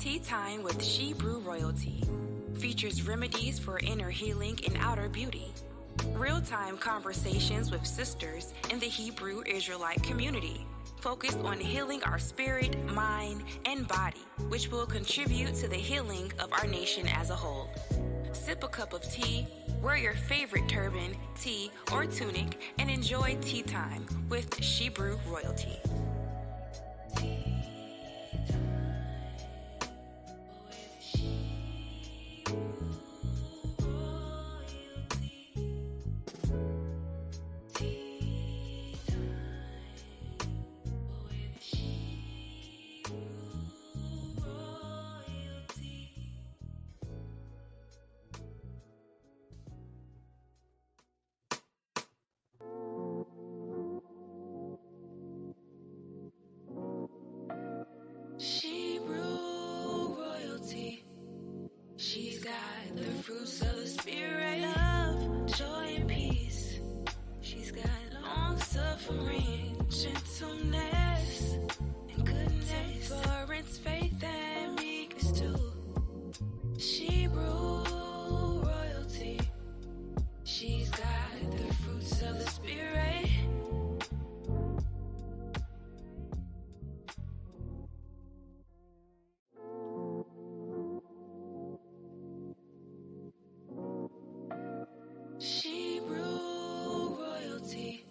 Tea Time with Shebrew Royalty features remedies for inner healing and outer beauty. Real-time conversations with sisters in the Hebrew Israelite community, focused on healing our spirit, mind, and body, which will contribute to the healing of our nation as a whole. Sip a cup of tea, wear your favorite turban, tee, or tunic, and enjoy Tea Time with Shebrew Royalty. Shebrew Royalty. She's got the fruits of the spirit, love, joy, and peace. She's got long suffering, gentleness, and goodness, endurance, faith, and meekness too. Shebrew Royalty. She's got the fruits of the spirit. Shebrew Royalty.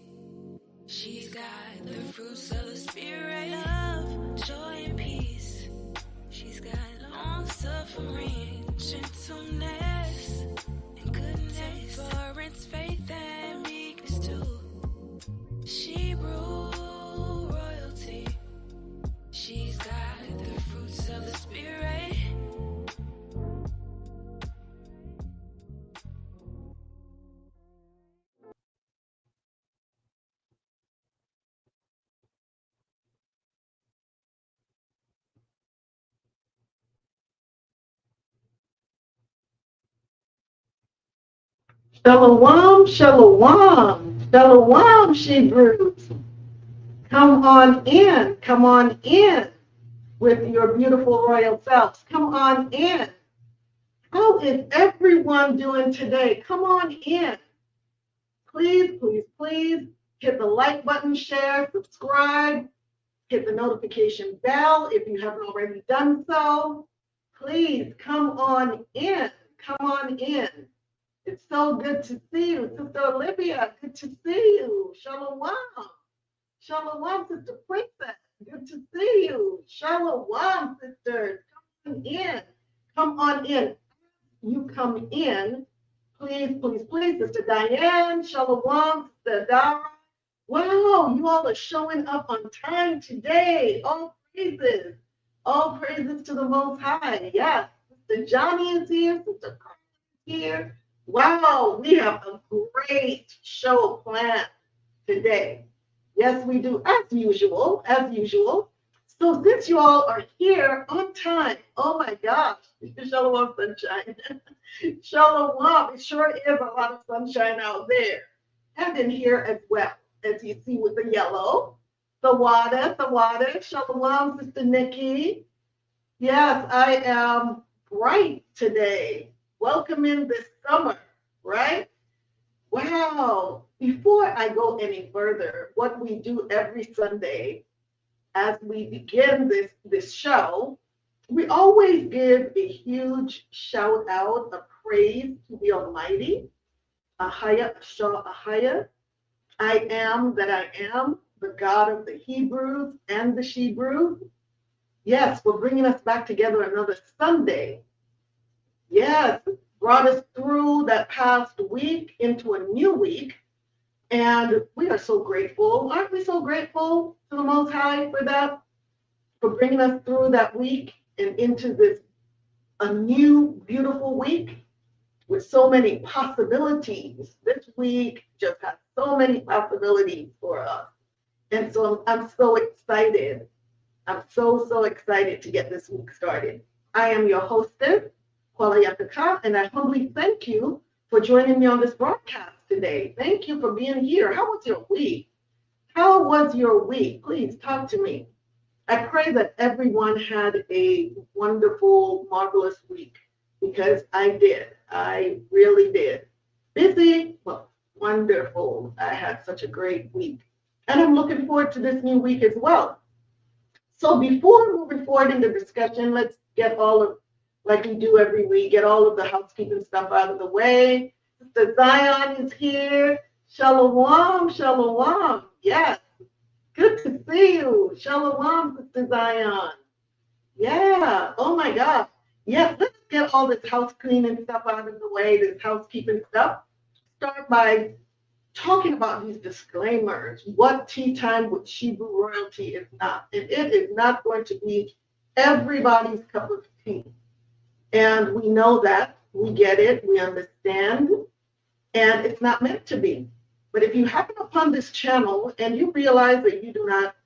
She's got the fruits of the spirit, love, joy, and peace. She's got long suffering, gentleness, and goodness, endurance, faith, and meekness too. Shebrew Royalty. She's got the fruits of the spirit. Shalawam, shalawam, shalawam, Shebrews. Come on in with your beautiful royal selves. Come on in. How is everyone doing today? Come on in. Please, please, please hit the like button, share, subscribe, hit the notification bell if you haven't already done so. Please come on in. Come on in. It's so good to see you, Sister Olivia. Good to see you. Shalawam. Shalawam, Sister Princess. Good to see you. Shalawam, sisters. Come on in. Come on in. You come in. Please, please, please. Sister Diane. Shalawam, Sister Dara. Wow, you all are showing up on time today. All praises. All praises to the Most High. Yes. Sister Johnny is here. Sister Carl is here. Wow, we have a great show planned today. Yes, we do, as usual, as usual. So since you all are here on time, oh my gosh, Shalom sunshine. Shalom, it sure is a lot of sunshine out there. And in here as well, as you see with the yellow. The water, Shalom, Sister Nikki. Yes, I am bright today. Welcome in this summer, right? Wow. Before I go any further, what we do every Sunday as we begin this show, we always give a huge shout out of praise to the Almighty. AHAYAH, AHAYAH. I am that I am, the God of the Hebrews and the Shebrews. Yes, for bringing us back together another Sunday. Yes, brought us through that past week into a new week. And we are so grateful. Aren't we so grateful to the Most High for that? For bringing us through that week and into a new, beautiful week with so many possibilities. This week just has so many possibilities for us. And so I'm so excited. I'm so excited to get this week started. I am your hostess, AHAYAH, and I humbly thank you for joining me on this broadcast today. Thank you for being here. How was your week? How was your week? Please talk to me. I pray that everyone had a wonderful, marvelous week, because I did. I really did. Busy, well, wonderful. I had such a great week. And I'm looking forward to this new week as well. So before moving forward in the discussion, let's get all of, like we do every week, get all of the housekeeping stuff out of the way. Sister Zion is here. Shalawam, shalawam. Yes, good to see you. Shalawam, Sister Zion. Yeah, oh my God. Yeah, let's get all this house cleaning stuff out of the way, this housekeeping stuff. Start by talking about these disclaimers, what tea time with Shebrew royalty is not. And it is not going to be everybody's cup of tea. And we know that, we get it, we understand, and it's not meant to be. But if you happen upon this channel and you realize that you do not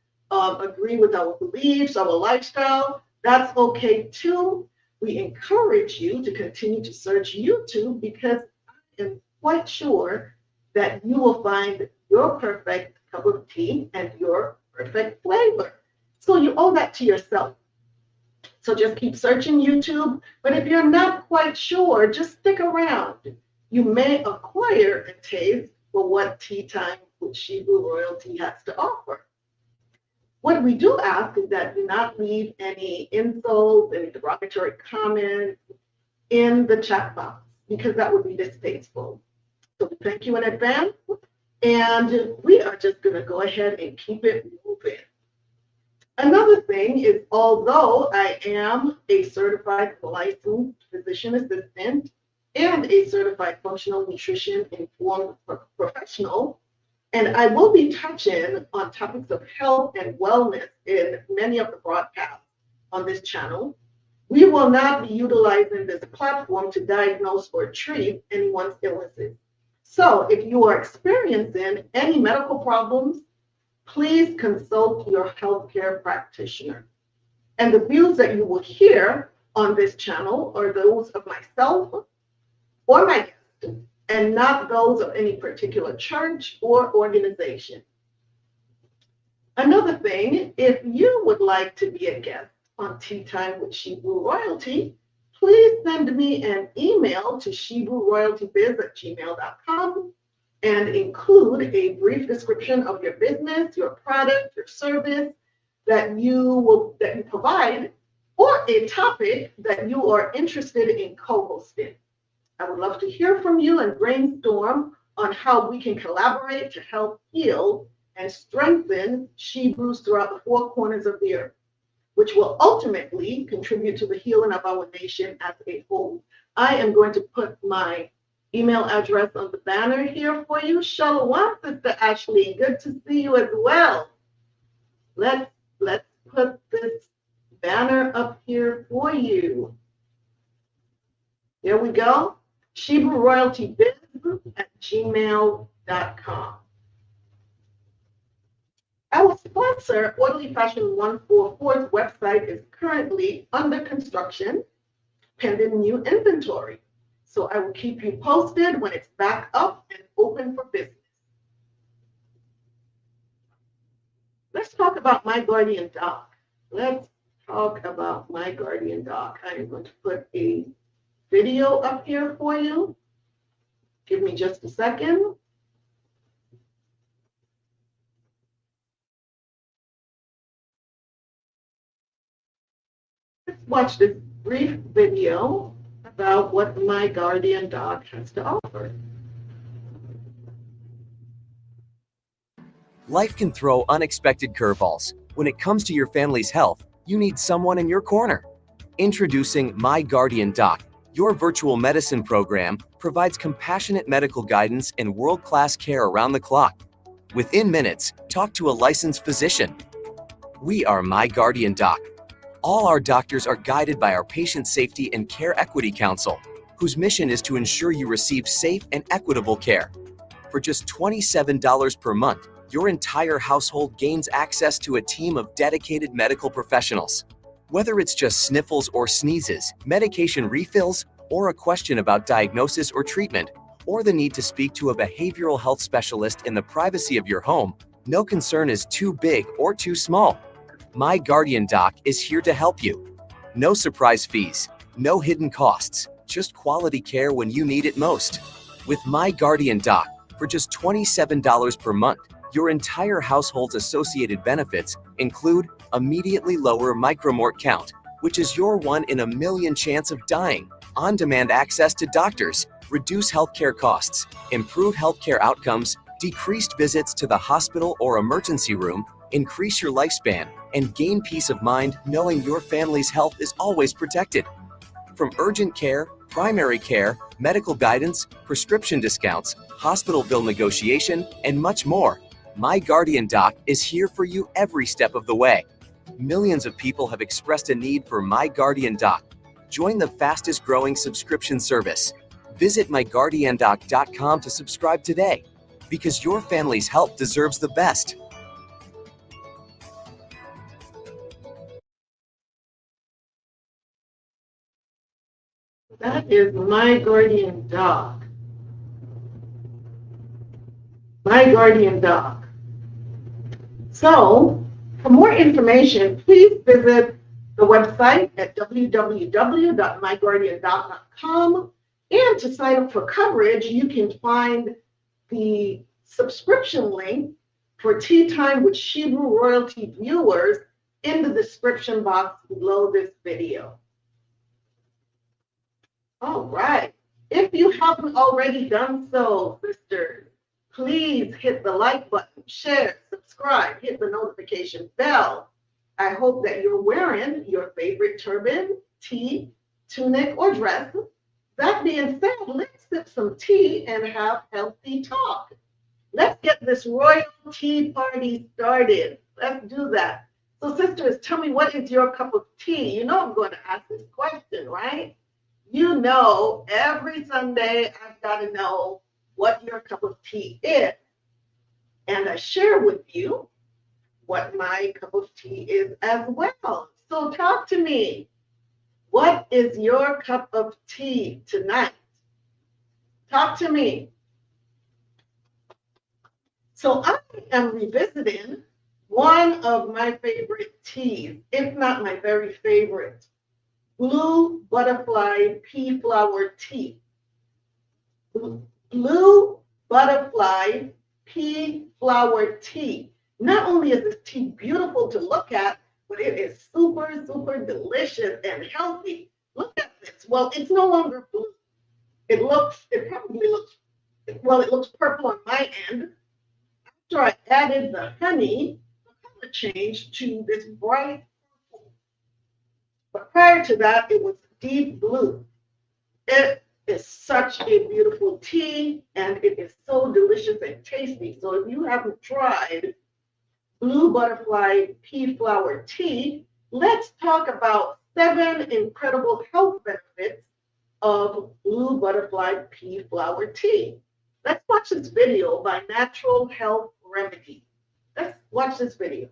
agree with our beliefs, our lifestyle, that's okay too. We encourage you to continue to search YouTube, because I am quite sure that you will find your perfect cup of tea and your perfect flavor. So you owe that to yourself. So just keep searching YouTube. But if you're not quite sure, just stick around. You may acquire a taste for what tea time with Shebrew royalty has to offer. What we do ask is that you not leave any insults, any derogatory comments in the chat box, because that would be distasteful. So thank you in advance, and we are just going to go ahead and keep it moving. Another thing is, although I am a certified licensed physician assistant and a certified functional nutrition informed professional, and I will be touching on topics of health and wellness in many of the broadcasts on this channel, we will not be utilizing this platform to diagnose or treat anyone's illnesses. So if you are experiencing any medical problems, please consult your healthcare practitioner. And the views that you will hear on this channel are those of myself or my guest, and not those of any particular church or organization. Another thing, if you would like to be a guest on Tea Time with Shebrew Royalty, please send me an email to shebrewroyaltybiz@gmail.com and include a brief description of your business, your product, your service that you provide, or a topic that you are interested in co-hosting. I would love to hear from you and brainstorm on how we can collaborate to help heal and strengthen Shebrews throughout the four corners of the earth, which will ultimately contribute to the healing of our nation as a whole. I am going to put my email address on the banner here for you. Shalawam, Sister Ashley. Good to see you as well. Let's put this banner up here for you. There we go. shebrewroyaltybiz@gmail.com. Our sponsor, Orderly Fashion 144's website is currently under construction, pending new inventory. So I will keep you posted when it's back up and open for business. Let's talk about My Guardian Doc. Let's talk about My Guardian Doc. I am going to put a video up here for you. Give me just a second. Let's watch this brief video about what My Guardian Doc has to offer. Life can throw unexpected curveballs. When it comes to your family's health, you need someone in your corner. Introducing My Guardian Doc. Your virtual medicine program provides compassionate medical guidance and world-class care around the clock. Within minutes, talk to a licensed physician. We are My Guardian Doc. All our doctors are guided by our Patient Safety and Care Equity Council, whose mission is to ensure you receive safe and equitable care. For just $27 per month, your entire household gains access to a team of dedicated medical professionals. Whether it's just sniffles or sneezes, medication refills, or a question about diagnosis or treatment, or the need to speak to a behavioral health specialist in the privacy of your home, no concern is too big or too small. My Guardian Doc is here to help you. No surprise fees, no hidden costs, just quality care when you need it most. With My Guardian Doc, for just $27 per month, your entire household's associated benefits include immediately lower micromort count, which is your 1 in a million chance of dying, on-demand access to doctors, reduce healthcare costs, improve healthcare outcomes, decreased visits to the hospital or emergency room, increase your lifespan, and gain peace of mind knowing your family's health is always protected. From urgent care, primary care, medical guidance, prescription discounts, hospital bill negotiation, and much more, My Guardian Doc is here for you every step of the way. Millions of people have expressed a need for My Guardian Doc. Join the fastest growing subscription service. Visit myguardiandoc.com to subscribe today, because your family's health deserves the best. That is My Guardian Doc. My Guardian Doc. So, for more information, please visit the website at www.myguardiandoc.com. And to sign up for coverage, you can find the subscription link for Tea Time with Hebrew Royalty viewers in the description box below this video. All right. If you haven't already done so, sisters, please hit the like button, share, subscribe, hit the notification bell. I hope that you're wearing your favorite turban, tee, tunic, or dress. That being said, let's sip some tea and have healthy talk. Let's get this royal tea party started. Let's do that. So sisters, tell me, what is your cup of tea? You know I'm going to ask this question, right? You know, every Sunday I've got to know what your cup of tea is. And I share with you what my cup of tea is as well. So talk to me. What is your cup of tea tonight? Talk to me. So I am revisiting one of my favorite teas, if not my very favorite, Blue Butterfly Pea Flower Tea. Blue Butterfly Pea Flower Tea. Not only is this tea beautiful to look at, but it is super, super delicious and healthy. Look at this. Well, it's no longer blue. It looks purple on my end. After I added the honey, the color changed to this bright purple. But prior to that, it was deep blue. It is such a beautiful tea, and it is so delicious and tasty. So if you haven't tried Blue Butterfly Pea Flower Tea, let's talk about 7 incredible health benefits of Blue Butterfly Pea Flower Tea. Let's watch this video by Natural Health Remedy. Let's watch this video.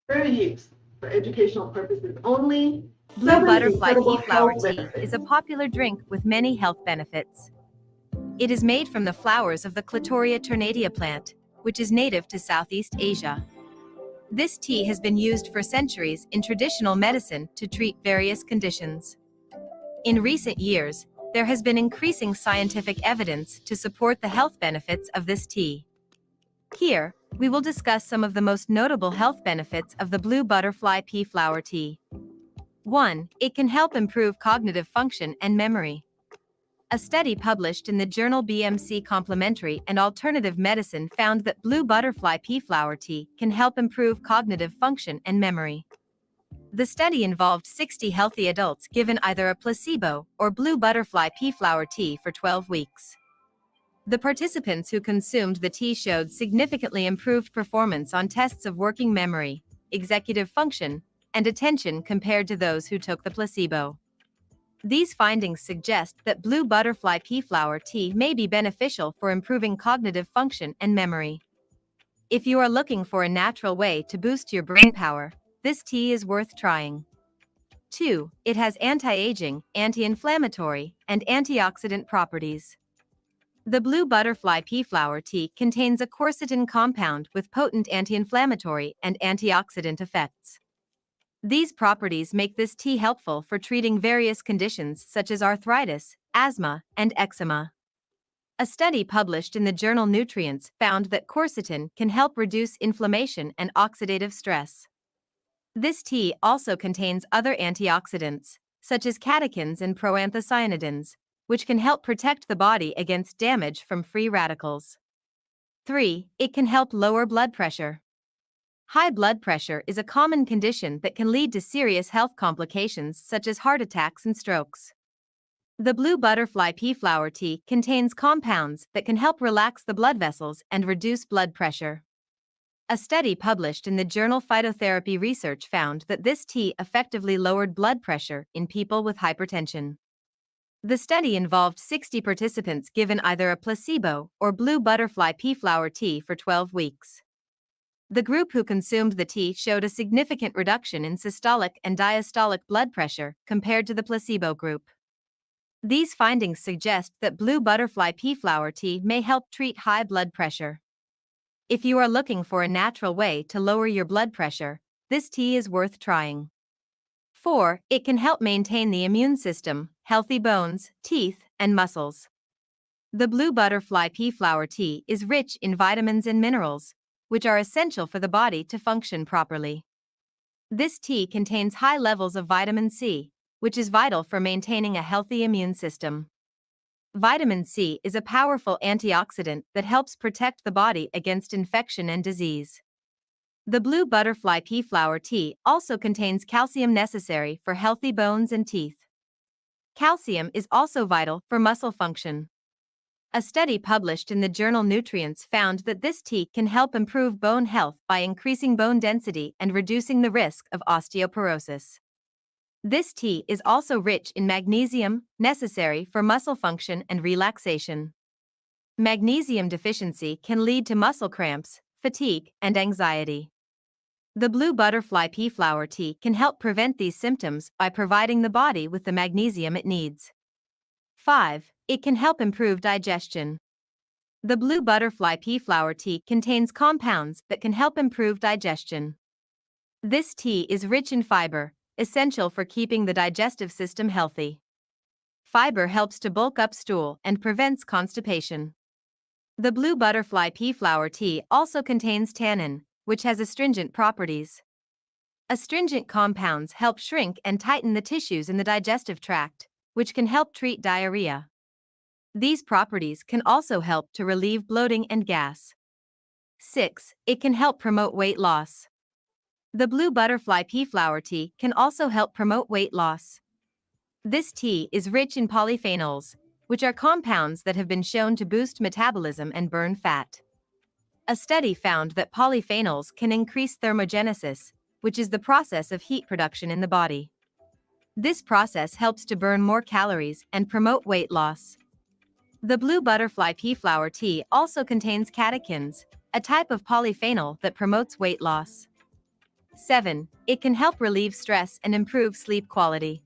Fair use for educational purposes only. Blue Butterfly Pea Flower Tea is a popular drink with many health benefits. It is made from the flowers of the Clitoria ternatia plant, which is native to Southeast Asia. This tea has been used for centuries in traditional medicine to treat various conditions. In recent years, there has been increasing scientific evidence to support the health benefits of this tea. Here, we will discuss some of the most notable health benefits of the Blue Butterfly Pea Flower Tea. 1. It can help improve cognitive function and memory. A study published in the journal BMC Complementary and Alternative Medicine found that Blue Butterfly Pea Flower Tea can help improve cognitive function and memory. The study involved 60 healthy adults given either a placebo or Blue Butterfly Pea Flower Tea for 12 weeks. The participants who consumed the tea showed significantly improved performance on tests of working memory, executive function, and attention compared to those who took the placebo. These findings suggest that Blue Butterfly Pea Flower Tea may be beneficial for improving cognitive function and memory. If you are looking for a natural way to boost your brain power, this tea is worth trying. 2. It has anti-aging, anti-inflammatory, and antioxidant properties. The blue butterfly pea flower tea contains a quercetin compound with potent anti-inflammatory and antioxidant effects. These properties make this tea helpful for treating various conditions such as arthritis, asthma, and eczema. A study published in the journal Nutrients found that quercetin can help reduce inflammation and oxidative stress. This tea also contains other antioxidants, such as catechins and proanthocyanidins, which can help protect the body against damage from free radicals. 3. It can help lower blood pressure. High blood pressure is a common condition that can lead to serious health complications such as heart attacks and strokes. The blue butterfly pea flower tea contains compounds that can help relax the blood vessels and reduce blood pressure. A study published in the journal Phytotherapy Research found that this tea effectively lowered blood pressure in people with hypertension. The study involved 60 participants given either a placebo or blue butterfly pea flower tea for 12 weeks. The group who consumed the tea showed a significant reduction in systolic and diastolic blood pressure compared to the placebo group. These findings suggest that blue butterfly pea flower tea may help treat high blood pressure. If you are looking for a natural way to lower your blood pressure, this tea is worth trying. 4. It can help maintain the immune system, healthy bones, teeth, and muscles. The blue butterfly pea flower tea is rich in vitamins and minerals, which are essential for the body to function properly. This tea contains high levels of vitamin C, which is vital for maintaining a healthy immune system. Vitamin C is a powerful antioxidant that helps protect the body against infection and disease. The blue butterfly pea flower tea also contains calcium necessary for healthy bones and teeth. Calcium is also vital for muscle function. A study published in the journal Nutrients found that this tea can help improve bone health by increasing bone density and reducing the risk of osteoporosis. This tea is also rich in magnesium, necessary for muscle function and relaxation. Magnesium deficiency can lead to muscle cramps, fatigue, and anxiety. The blue butterfly pea flower tea can help prevent these symptoms by providing the body with the magnesium it needs. 5. It can help improve digestion. The blue butterfly pea flower tea contains compounds that can help improve digestion. This tea is rich in fiber, essential for keeping the digestive system healthy. Fiber helps to bulk up stool and prevents constipation. The blue butterfly pea flower tea also contains tannin, which has astringent properties. Astringent compounds help shrink and tighten the tissues in the digestive tract, which can help treat diarrhea. These properties can also help to relieve bloating and gas. 6. It can help promote weight loss. The blue butterfly pea flower tea can also help promote weight loss. This tea is rich in polyphenols, which are compounds that have been shown to boost metabolism and burn fat. A study found that polyphenols can increase thermogenesis, which is the process of heat production in the body. This process helps to burn more calories and promote weight loss. The blue butterfly pea flower tea also contains catechins, a type of polyphenol that promotes weight loss. 7. It can help relieve stress and improve sleep quality.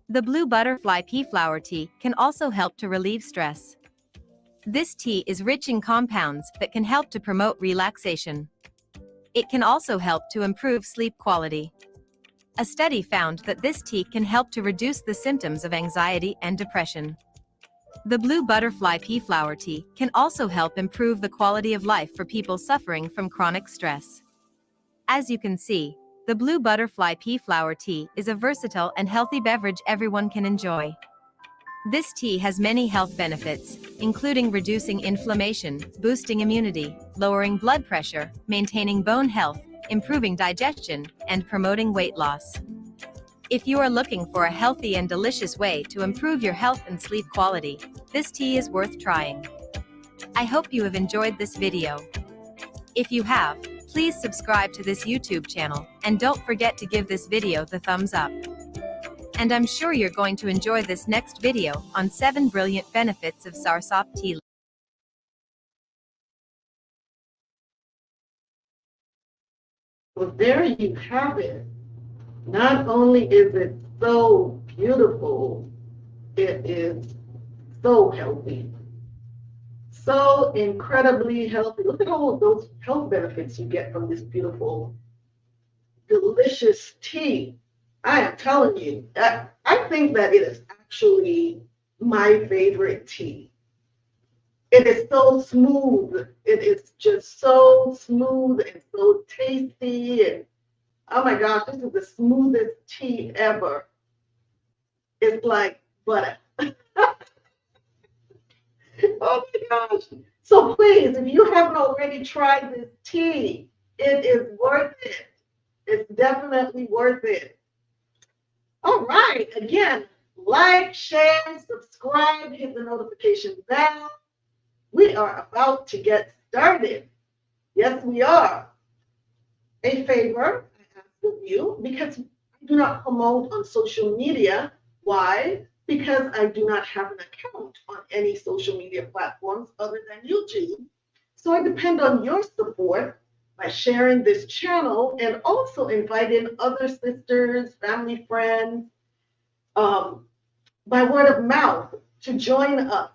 The blue butterfly pea flower tea can also help to relieve stress. This tea is rich in compounds that can help to promote relaxation. It can also help to improve sleep quality. A study found that this tea can help to reduce the symptoms of anxiety and depression. The blue butterfly pea flower tea can also help improve the quality of life for people suffering from chronic stress. As you can see, the blue butterfly pea flower tea is a versatile and healthy beverage everyone can enjoy. This tea has many health benefits, including reducing inflammation, boosting immunity, lowering blood pressure, maintaining bone health, improving digestion, and promoting weight loss. If you are looking for a healthy and delicious way to improve your health and sleep quality, this tea is worth trying. I hope you have enjoyed this video. If you have, please subscribe to this YouTube channel, and don't forget to give this video the thumbs up. And I'm sure you're going to enjoy this next video on 7 brilliant benefits of Sarsop tea. Well, there you have it. Not only is it so beautiful, it is so healthy. So incredibly healthy. Look at all of those health benefits you get from this beautiful, delicious tea. I am telling you, I think that it is actually my favorite tea. It is so smooth. It is just so smooth and so tasty. And oh my gosh, this is the smoothest tea ever. It's like butter. Oh my gosh. So please, if you haven't already tried this tea, it is worth it. It's definitely worth it. All right. Again, like, share, subscribe, hit the notification bell. We are about to get started. Yes, we are. A favor I ask of you, because I do not promote on social media. Why? Because I do not have an account on any social media platforms other than YouTube. So I depend on your support by sharing this channel and also inviting other sisters, family, friends, by word of mouth to join us.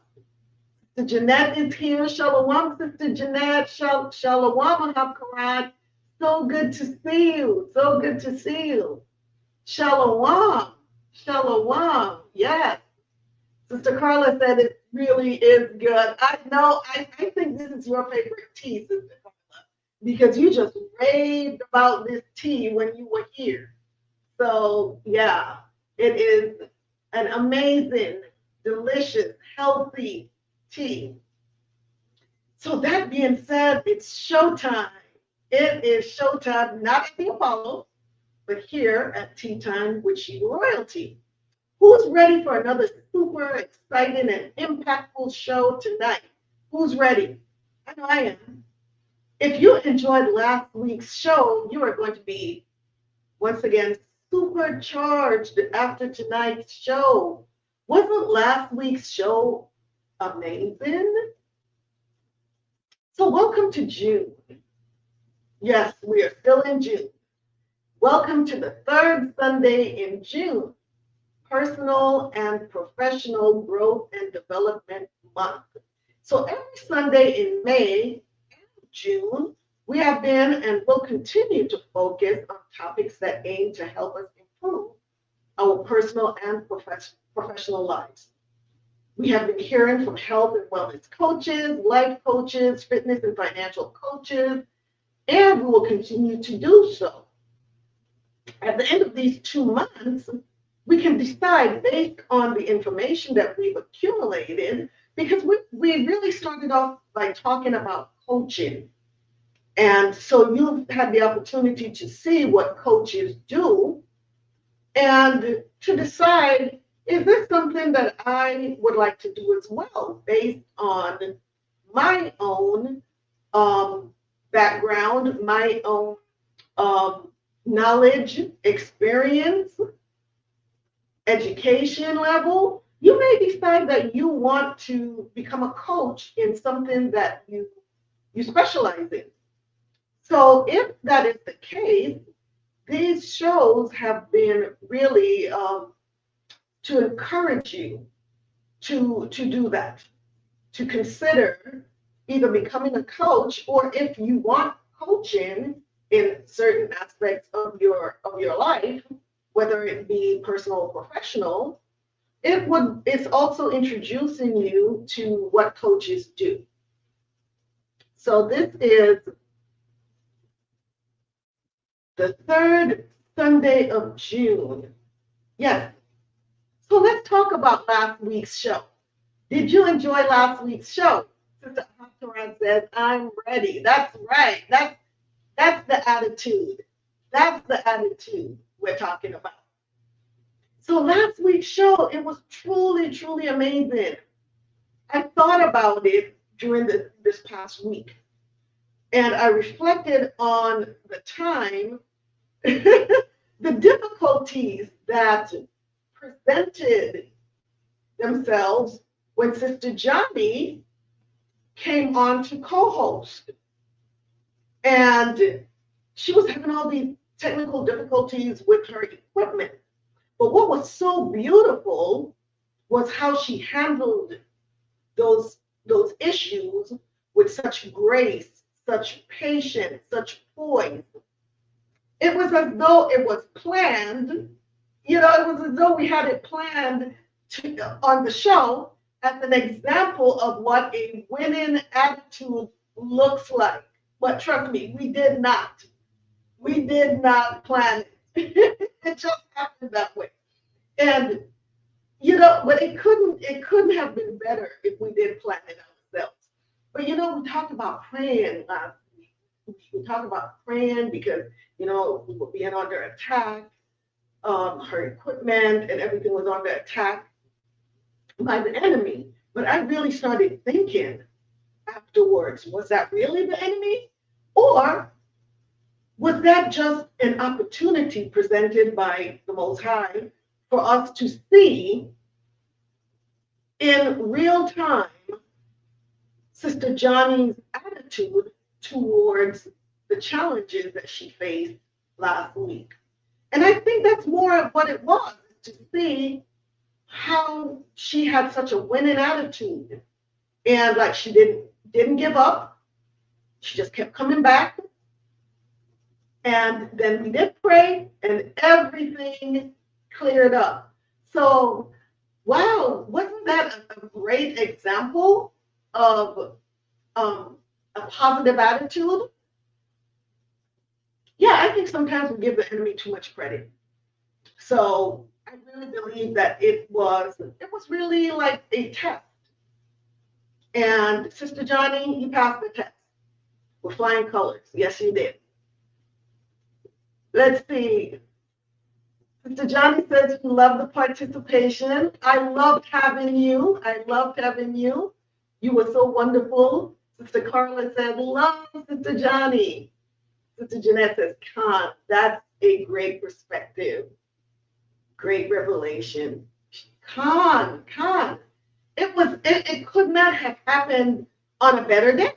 Sister Jeanette is here. Shalawam, Sister Jeanette. Shalawam, Habkarat. So good to see you. So good to see you. Shalawam. Shalawam. Yes. Sister Carla said it really is good. I know. I think this is your favorite tea, Sister Carla, because you just raved about this tea when you were here. So, yeah, it is an amazing, delicious, healthy tea. So that being said, it's showtime. It is showtime, not at the Apollo, but here at Tea Time with Hebrew Royalty. Who's ready for another super exciting and impactful show tonight? Who's ready? I know I am. If you enjoyed last week's show, you are going to be, once again, supercharged after tonight's show. Wasn't last week's show amazing? So welcome to June. Yes, we are still in June. Welcome to the third Sunday in June, Personal and Professional Growth and Development Month. So every Sunday in May and June, we have been and will continue to focus on topics that aim to help us improve our personal and professional lives. We have been hearing from health and wellness coaches, life coaches, fitness and financial coaches, and we will continue to do so. At the end of these 2 months, we can decide based on the information that we've accumulated, because we really started off by talking about coaching. And so you've had the opportunity to see what coaches do and to decide, is this something that I would like to do as well, based on my own background, my own knowledge, experience, education level. You may decide that you want to become a coach in something that you specialize in. So if that is the case, these shows have been really to encourage you to do that, to consider either becoming a coach, or if you want coaching in certain aspects of your life, whether it be personal or professional, it's also introducing you to what coaches do. So this is the third Sunday of June. Yes. So let's talk about last week's show. Did you enjoy last week's show? Sister Ahchwathyam says, I'm ready. That's right. That's the attitude. That's the attitude we're talking about. So last week's show, it was truly, truly amazing. I thought about it during this past week, and I reflected on the time, the difficulties that presented themselves when Sister Johnny came on to co-host. And she was having all these technical difficulties with her equipment. But what was so beautiful was how she handled those issues with such grace, such patience, such poise. It was as though it was planned. You know, it was as though we had it planned on the show as an example of what a winning attitude looks like. But trust me, we did not. We did not plan it. It just happened that way. And you know, but it couldn't have been better if we did plan it ourselves. But you know, we talked about praying last week. We talked about praying because, you know, we were being under attack. Her equipment and everything was under attack by the enemy. But I really started thinking afterwards, was that really the enemy? Or was that just an opportunity presented by the Most High for us to see in real time Sister Johnny's attitude towards the challenges that she faced last week? And I think that's more of what it was, to see how she had such a winning attitude. And like she didn't give up. She just kept coming back. And then we did pray and everything cleared up. So, wow, wasn't that a great example of a positive attitude? Yeah, I think sometimes we give the enemy too much credit. So I really believe that it was really like a test. And Sister Johnny, you passed the test with flying colors. Yes, you did. Let's see. Sister Johnny says you love the participation. I loved having you. You were so wonderful. Sister Carla said, love Sister Johnny. Sister Jeanette says, Khan, that's a great perspective. Great revelation. Khan. It could not have happened on a better day.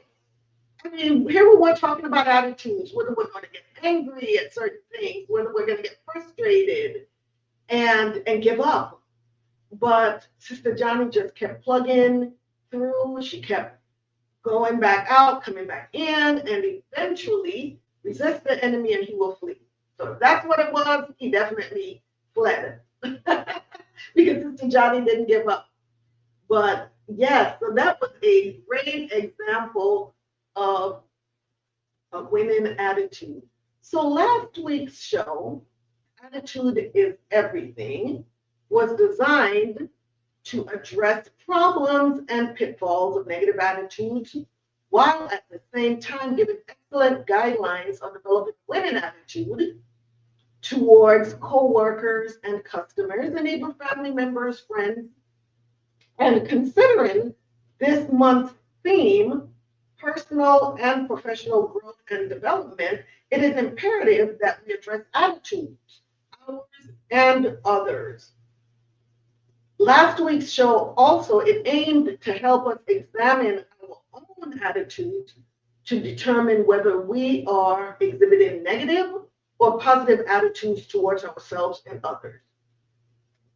I mean, here we were talking about attitudes, whether we're going to get angry at certain things, whether we're going to get frustrated and give up. But Sister Johnny just kept plugging through. She kept going back out, coming back in, and eventually resist the enemy and he will flee. So if that's what it was, he definitely fled. Because Sister Johnny didn't give up. But yes, so that was a great example of a winning attitude. So last week's show, Attitude is Everything, was designed to address problems and pitfalls of negative attitudes, while at the same time giving excellent guidelines on developing winning attitude towards co-workers and customers and even family members, friends. And considering this month's theme, personal and professional growth and development, it is imperative that we address attitudes, ours and others. Last week's show also, it aimed to help us examine our own attitudes to determine whether we are exhibiting negative or positive attitudes towards ourselves and others.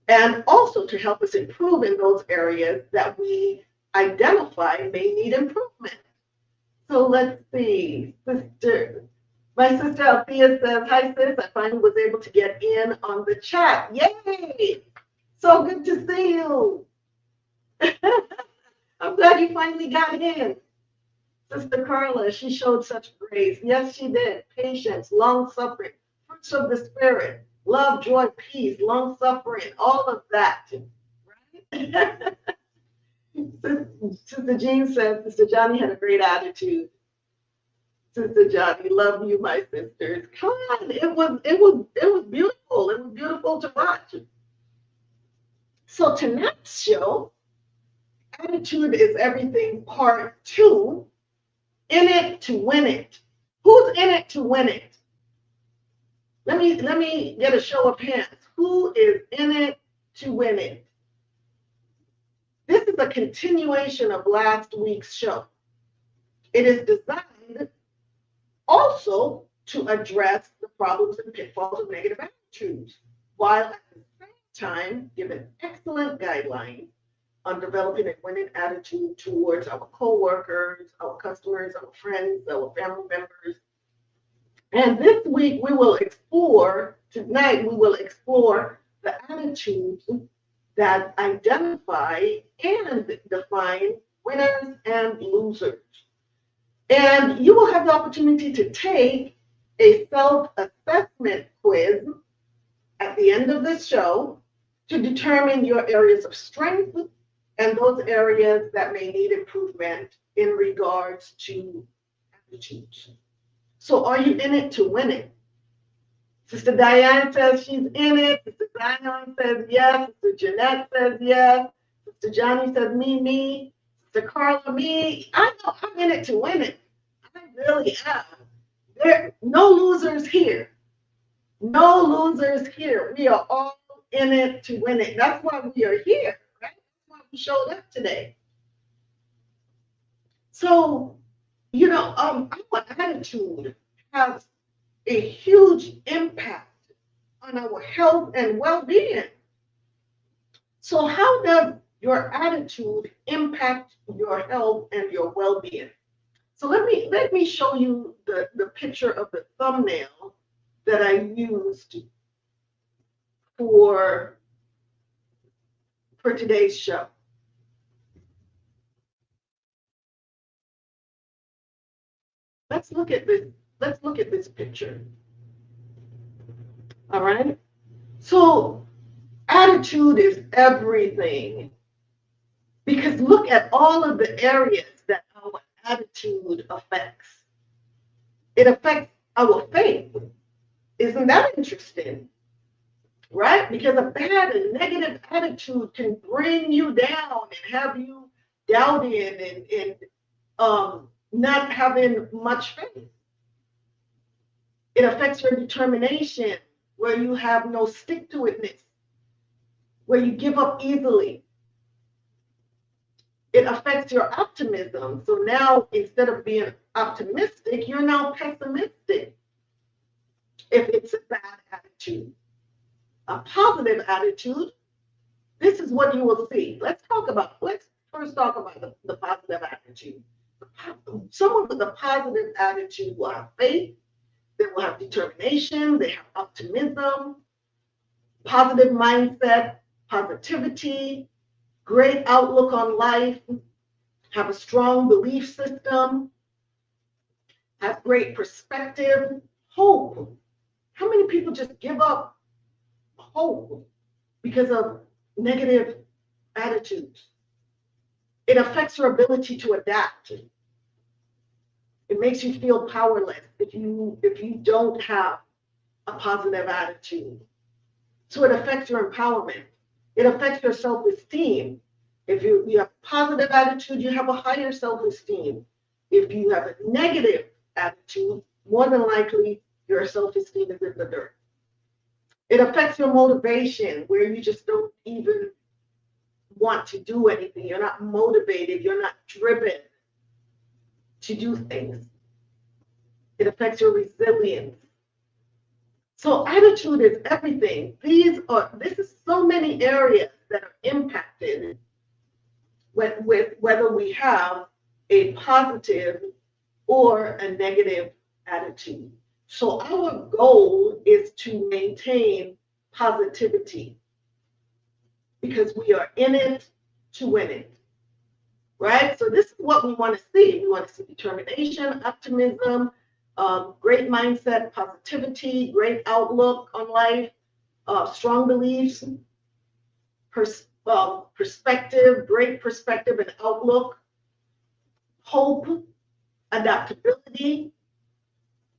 And also to help us improve in those areas that we identify may need improvement. So let's see. My sister Althea says, hi sis, I finally was able to get in on the chat. Yay! So good to see you. I'm glad you finally got in. Sister Carla, she showed such grace. Yes, she did. Patience, long-suffering, fruits of the Spirit, love, joy, peace, long-suffering, all of that. Right? Sister Jean says, Sister Johnny had a great attitude. Sister Johnny, love you, my sisters. Come on, it was beautiful. It was beautiful to watch. So tonight's show, Attitude is Everything, Part 2, In It to Win It. Who's in it to win it? Let me get a show of hands. Who is in it to win it? This is a continuation of last week's show. It is designed also to address the problems and pitfalls of negative attitudes, while at the same time giving excellent guidelines on developing a winning attitude towards our co-workers, our customers, our friends, our family members. And this week tonight we will explore the attitudes that identify and define winners and losers. And you will have the opportunity to take a self-assessment quiz at the end of this show to determine your areas of strength and those areas that may need improvement in regards to attitudes. So are you in it to win it? Sister Diane says she's in it. Sister Diane says yes. Sister Jeanette says yes. Sister Johnny says me. Sister Carla, me. I know I'm in it to win it. I really am. There are no losers here. No losers here. We are all in it to win it. That's why we are here, right? That's why we showed up today. So, our attitude has a huge impact on our health and well-being. So how does your attitude impact your health and your well-being? So let me show you the picture of the thumbnail that I used for today's show. Let's look at this picture. All right. So attitude is everything, because look at all of the areas that our attitude affects. It affects our faith. Isn't that interesting? Right? Because a bad and negative attitude can bring you down and have you doubting and not having much faith. It affects your determination, where you have no stick-to-itness, where you give up easily. It affects your optimism. So now, instead of being optimistic, you're now pessimistic if it's a bad attitude. A positive attitude, this is what you will see. Let's first talk about the positive attitude. Someone with a positive attitude will have faith, they will have determination, they have optimism, positive mindset, positivity, great outlook on life, have a strong belief system, have great perspective, hope. How many people just give up hope because of negative attitudes? It affects your ability to adapt. It makes you feel powerless if you don't have a positive attitude. So it affects your empowerment. It affects your self-esteem. If you have a positive attitude, you have a higher self-esteem. If you have a negative attitude, more than likely your self-esteem is in the dirt. It affects your motivation, where you just don't even want to do anything. You're not motivated. You're not driven to do things. It affects your resilience. So attitude is everything. This is so many areas that are impacted with whether we have a positive or a negative attitude. So our goal is to maintain positivity, because we are in it to win it, right? So this is what we want to see. We want to see determination, optimism, great mindset, positivity, great outlook on life, strong beliefs, perspective, great perspective and outlook, hope, adaptability.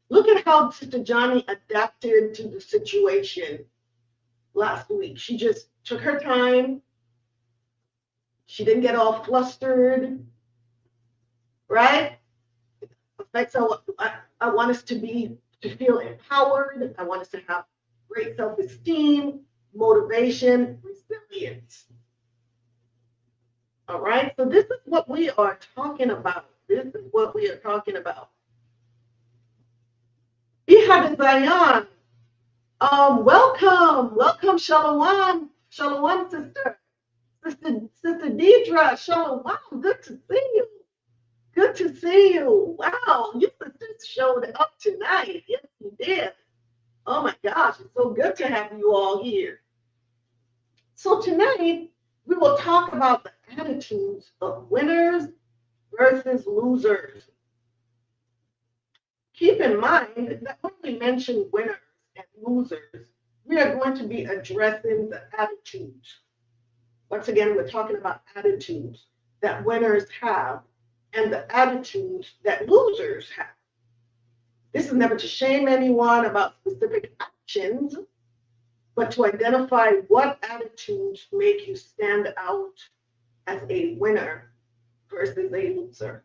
Look at how Sister Johnny adapted to the situation last week. She just took her time. She didn't get all flustered, right? Affects I want us to feel empowered. I want us to have great self-esteem, motivation, resilience. All right, so this is what we are talking about. This is what we are talking about. Zion. Welcome, Shalawam, sister. Sister Deidre, Shalawam, good to see you. Good to see you. Wow, you sisters showed up tonight. Yes, you did. Oh my gosh, it's so good to have you all here. So tonight, we will talk about the attitudes of winners versus losers. Keep in mind that when we mention winners and losers, we are going to be addressing the attitudes. Once again, we're talking about attitudes that winners have and the attitudes that losers have. This is never to shame anyone about specific actions, but to identify what attitudes make you stand out as a winner versus a loser.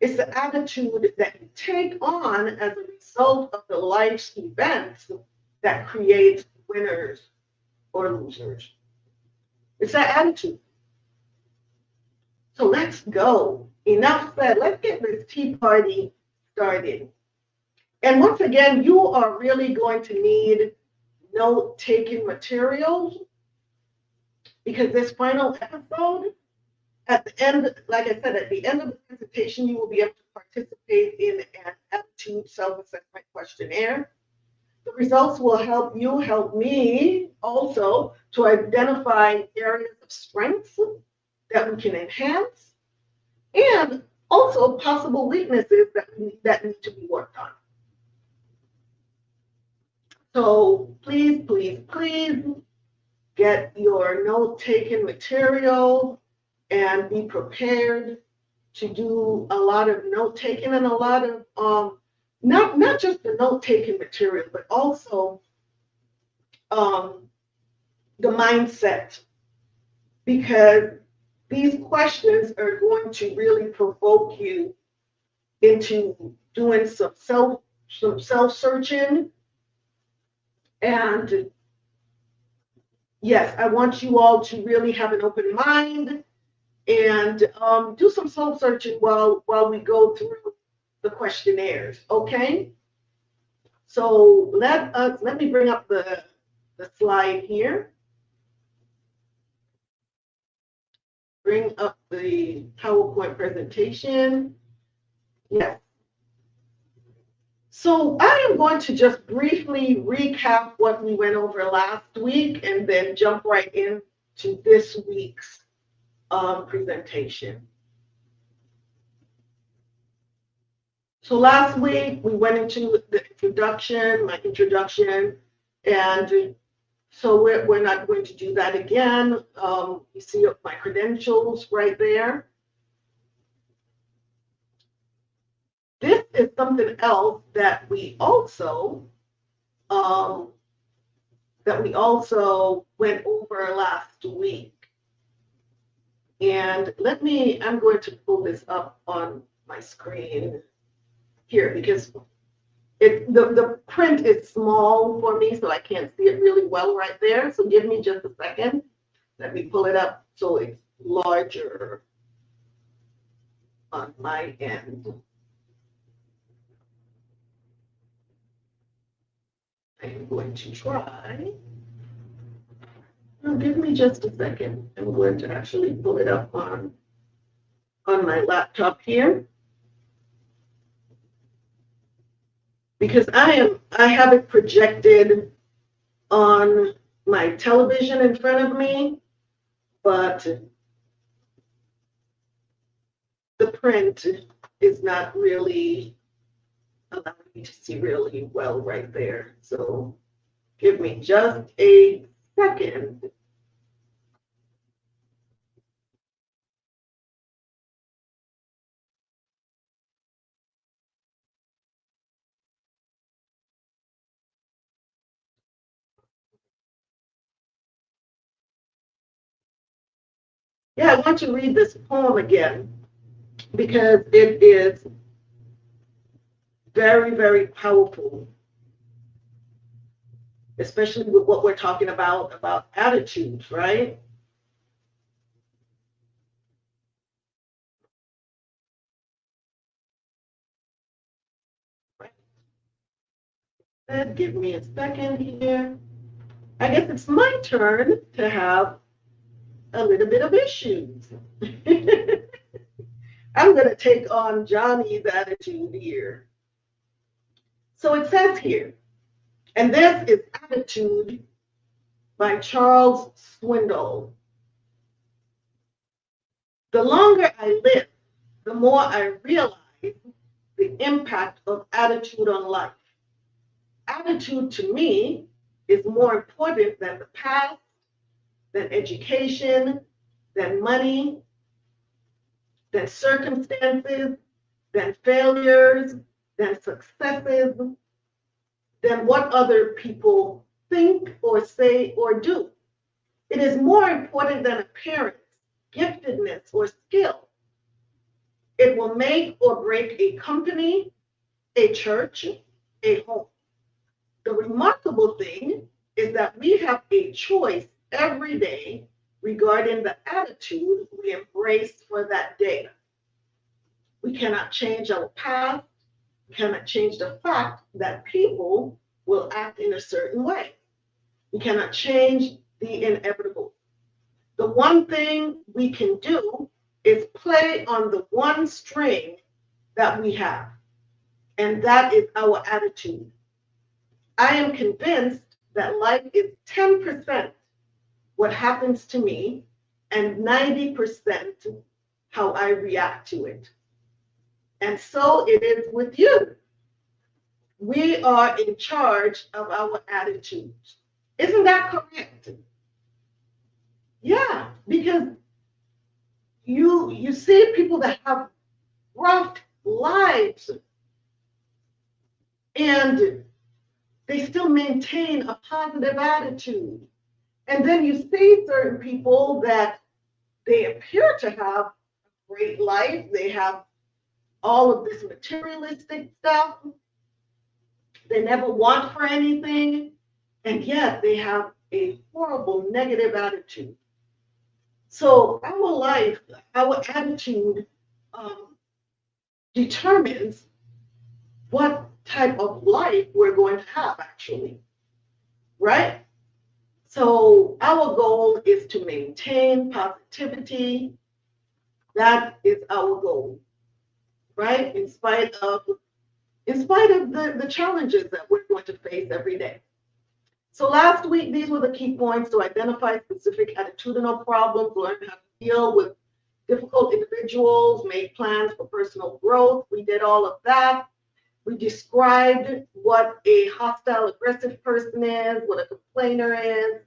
It's the attitude that you take on as a result of the life's events that creates winners or losers. It's that attitude. So let's go. Enough said. Let's get this tea party started. And once again, you are really going to need note-taking materials because this final episode, at the end, like I said, at the end of the presentation, you will be able to participate in an attitude self-assessment questionnaire. The results will help me also to identify areas of strengths that we can enhance and also possible weaknesses that need to be worked on. So please, please, please get your note-taking material and be prepared to do a lot of note-taking and a lot of not just the note-taking material, but also the mindset, because these questions are going to really provoke you into doing some self-searching. And yes, I want you all to really have an open mind and do some self-searching while we go through the questionnaires, okay? So let me bring up the slide here. Bring up the PowerPoint presentation. Yes. So I am going to just briefly recap what we went over last week and then jump right into this week's presentation. So last week we went into the my introduction, and so we're not going to do that again. You see my credentials right there. This is something else that we also went over last week. And I'm going to pull this up on my screen here because the print is small for me, so I can't see it really well right there. So give me just a second. Let me pull it up so it's larger on my end. I'm going to try. Give me just a second. I'm going to actually pull it up on my laptop here. Because I have it projected on my television in front of me, but the print is not really allowing me to see really well right there. So give me just a second. Yeah, I want to read this poem again because it is very, very powerful, especially with what we're talking about attitudes, right? Give me a second here. I guess it's my turn to have a little bit of issues. I'm going to take on Johnny's attitude here. So it says here, and this is Attitude by Charles Swindoll. The longer I live, the more I realize the impact of attitude on life. Attitude to me is more important than the past, than education, than money, than circumstances, than failures, than successes, than what other people think or say or do. It is more important than appearance, giftedness, or skill. It will make or break a company, a church, a home. The remarkable thing is that we have a choice every day regarding the attitude we embrace for that day. We cannot change our past, we cannot change the fact that people will act in a certain way. We cannot change the inevitable. The one thing we can do is play on the one string that we have, and that is our attitude. I am convinced that life is 10% what happens to me and 90% how I react to it. And so it is with you. We are in charge of our attitudes. Isn't that correct? Yeah, because you see people that have rough lives and they still maintain a positive attitude. And then you see certain people that they appear to have a great life. They have all of this materialistic stuff. They never want for anything. And yet they have a horrible negative attitude. So our life, our attitude determines what type of life we're going to have, actually, right? So our goal is to maintain positivity. That is our goal, right? In spite of the challenges that we're going to face every day. So last week, these were the key points: to identify specific attitudinal problems, learn how to deal with difficult individuals, make plans for personal growth. We did all of that. We described what a hostile, aggressive person is, what a complainer is,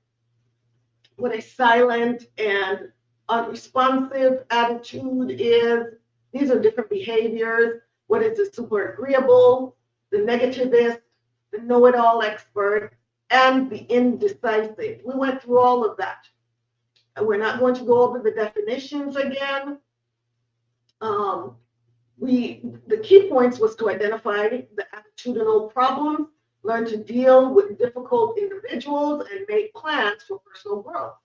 what a silent and unresponsive attitude is. These are different behaviors. What is the super agreeable, the negativist, the know-it-all expert, and the indecisive. We went through all of that. And we're not going to go over the definitions again. The key points was to identify the attitudinal problems, learn to deal with difficult individuals, and make plans for personal growth.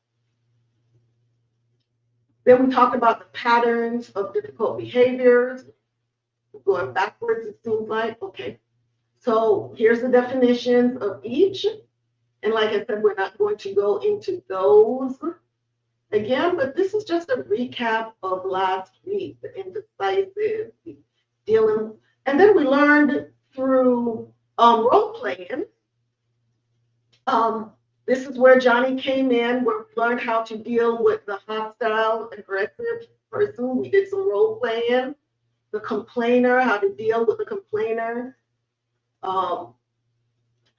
Then we talked about the patterns of difficult behaviors. Going backwards, it seems like. Okay. So here's the definitions of each. And like I said, we're not going to go into those again, but this is just a recap of last week, the indecisive, dealing. And then we learned through role playing. This is where Johnny came in, where we learned how to deal with the hostile, aggressive person. We did some role playing. The complainer, how to deal with the complainer. How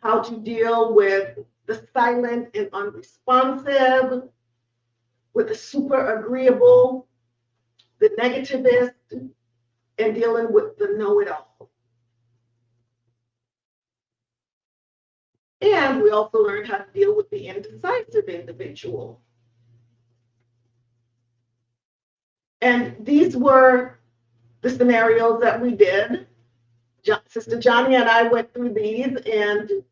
to deal with the silent and unresponsive, with the super agreeable, the negativist, and dealing with the know-it-all. And we also learned how to deal with the indecisive individual. And these were the scenarios that we did. Sister Johnny and I went through these, and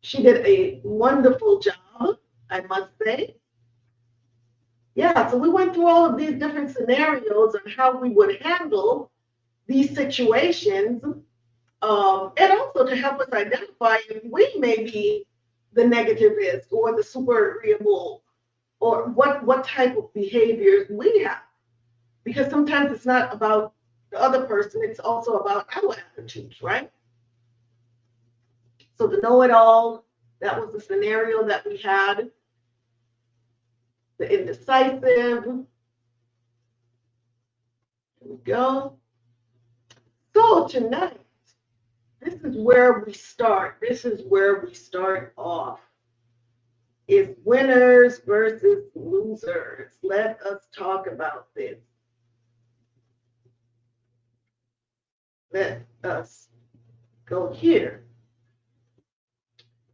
she did a wonderful job, I must say. Yeah, so we went through all of these different scenarios on how we would handle these situations And also to help us identify if we may be the negativist or the super agreeable, or what type of behaviors we have. Because sometimes it's not about the other person, it's also about our attitudes, right? So the know-it-all, that was the scenario that we had. The indecisive. Here we go. So tonight, this is where we start. This is where we start off. Is winners versus losers. Let us talk about this. Let us go here.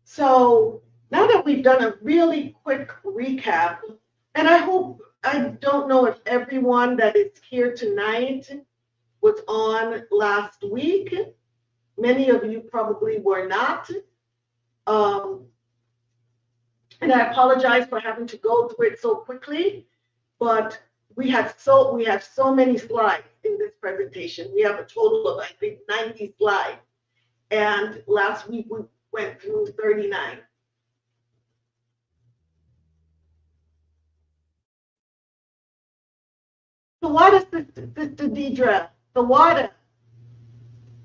So now that we've done a really quick recap, and I don't know if everyone that is here tonight was on last week. Many of you probably were not. And I apologize for having to go through it so quickly, but we have so many slides in this presentation. We have a total of, I think, 90 slides. And last week we went through 39. So what is Sister Deidre? The water.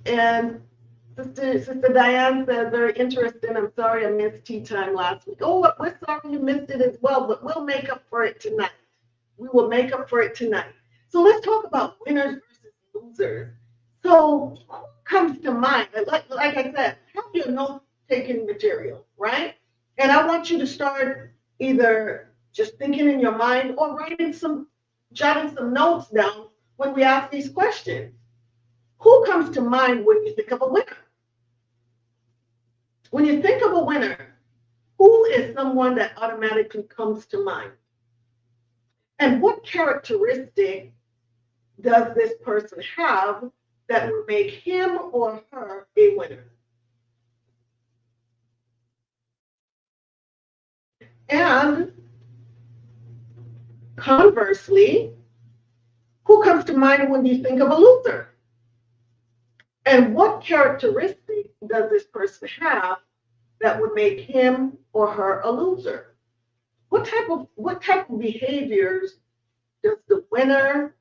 And Sister Diane said, very interesting. I'm sorry I missed tea time last week. Oh, we're sorry you missed it as well, but we'll make up for it tonight. We will make up for it tonight. So let's talk about winners versus losers. So who comes to mind? Like I said, have your note-taking material, right? And I want you to start either just thinking in your mind or jotting some notes down when we ask these questions. Who comes to mind when you think of a winner? When you think of a winner, who is someone that automatically comes to mind? And what characteristic does this person have that would make him or her a winner? And conversely, who comes to mind when you think of a loser? And what characteristic does this person have that would make him or her a loser? What type of behaviors does the winner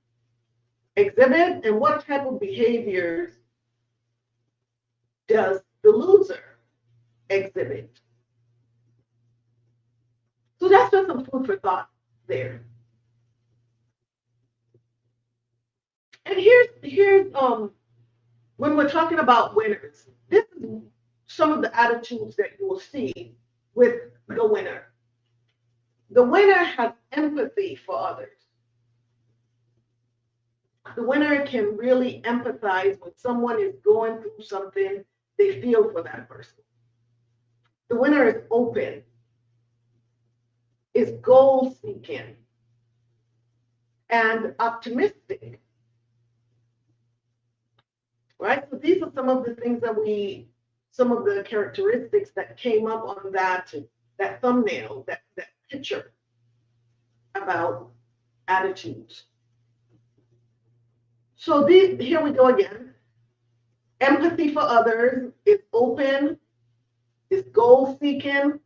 exhibit, and what type of behaviors does the loser exhibit? So that's just some food for thought there. And here's when we're talking about winners, this is some of the attitudes that you will see with the winner. The winner has empathy for others. The winner can really empathize when someone is going through something, they feel for that person. The winner is open, is goal-seeking, and optimistic. Right? So these are some of the things some of the characteristics that came up on that thumbnail, that picture about attitudes. So here we go again. Empathy for others, is open, is goal-seeking,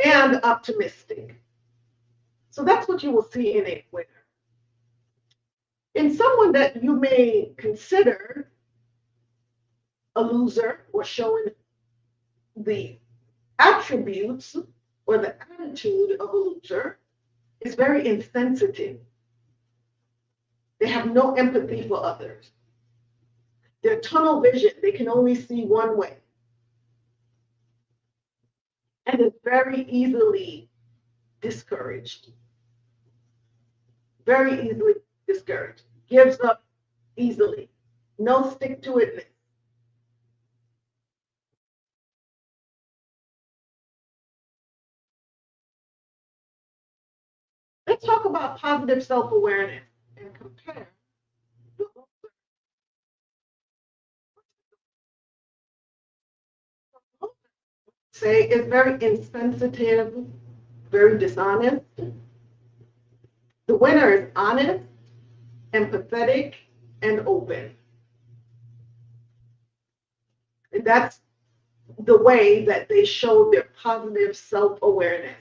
and optimistic. So that's what you will see in a winner. In someone that you may consider a loser or showing the attributes or the attitude of a loser is very insensitive. They have no empathy for others. They're tunnel vision. They can only see one way. And is very easily discouraged. Very easily discouraged. Gives up easily. No stick-to-itness. Let's talk about positive self-awareness and compare. Say is very insensitive, very dishonest. The winner is honest, empathetic, and open. And that's the way that they show their positive self-awareness.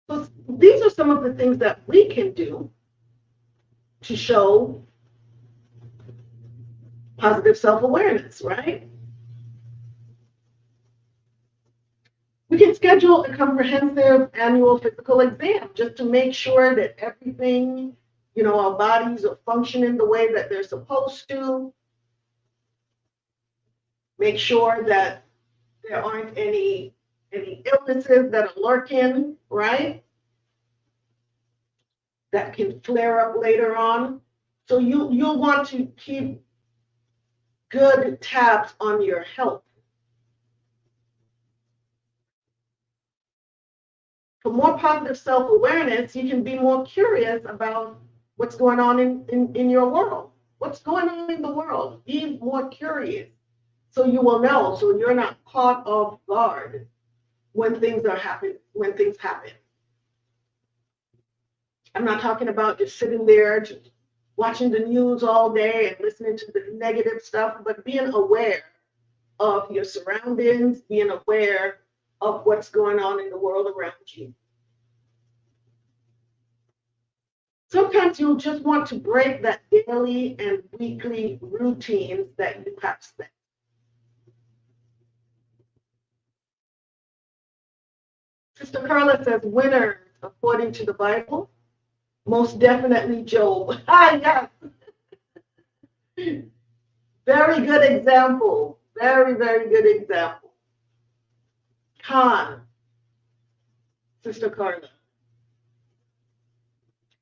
So these are some of the things that we can do to show positive self-awareness, right? We can schedule a comprehensive annual physical exam just to make sure that everything, our bodies are functioning the way that they're supposed to. Make sure that there aren't any illnesses that are lurking, right? That can flare up later on. So you'll want to keep good tabs on your health. For more positive self-awareness, you can be more curious about what's going on in your world. What's going on in the world? Be more curious so you will know, so you're not caught off guard when things happen. I'm not talking about just sitting there just watching the news all day and listening to the negative stuff, but being aware of your surroundings, being aware of what's going on in the world around you. Sometimes you'll just want to break that daily and weekly routines that you have set. Sister Carla says, winners, according to the Bible, most definitely Job. Yes. Very good example. Very, very good example. Khan, Sister Carla.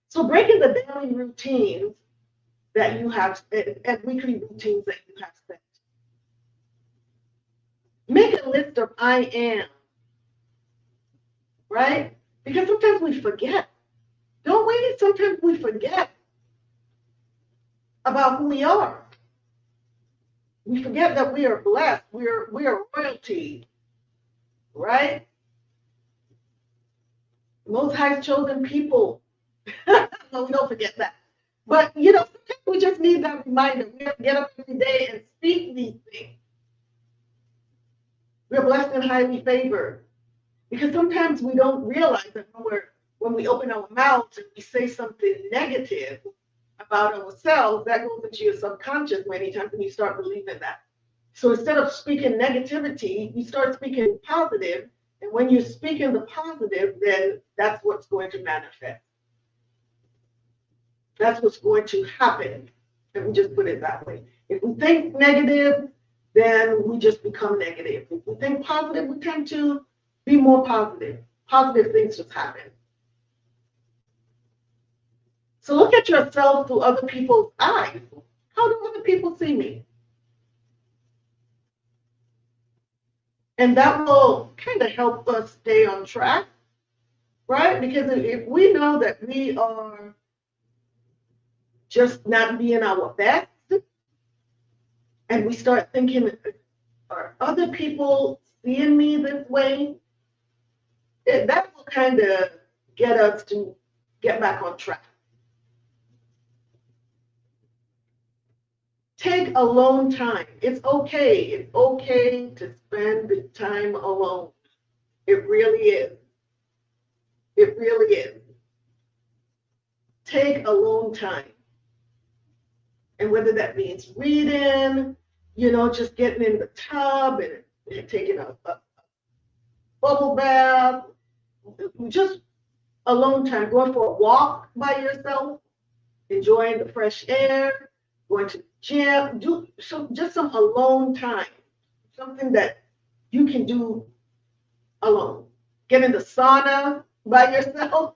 So breaking the daily routines that you have, and weekly routines that you have set. Make a list of I am, right? Because sometimes we forget. Don't we? Sometimes we forget about who we are. We forget that we are blessed. We are royalty, right? Most High chosen people. No, we don't forget that. But sometimes we just need that reminder. We have to get up every day and speak these things. We're blessed and highly favored. Because sometimes we don't realize that when we open our mouths and we say something negative about ourselves, that goes into your subconscious many times and you start believing that. So instead of speaking negativity, you start speaking positive. And when you're speaking the positive, then that's what's going to manifest. That's what's going to happen. Let me just put it that way. If we think negative, then we just become negative. If we think positive, we tend to be more positive. Positive things just happen. So look at yourself through other people's eyes. How do other people see me? And that will kind of help us stay on track, right? Because if we know that we are just not being our best, and we start thinking, are other people seeing me this way? That will kind of get us to get back on track. Take alone time. It's okay. It's okay to spend time alone. It really is. It really is. Take alone time. And whether that means reading, just getting in the tub and taking a bubble bath, just alone time, going for a walk by yourself, enjoying the fresh air, going to the gym, just some alone time, something that you can do alone. Get in the sauna by yourself.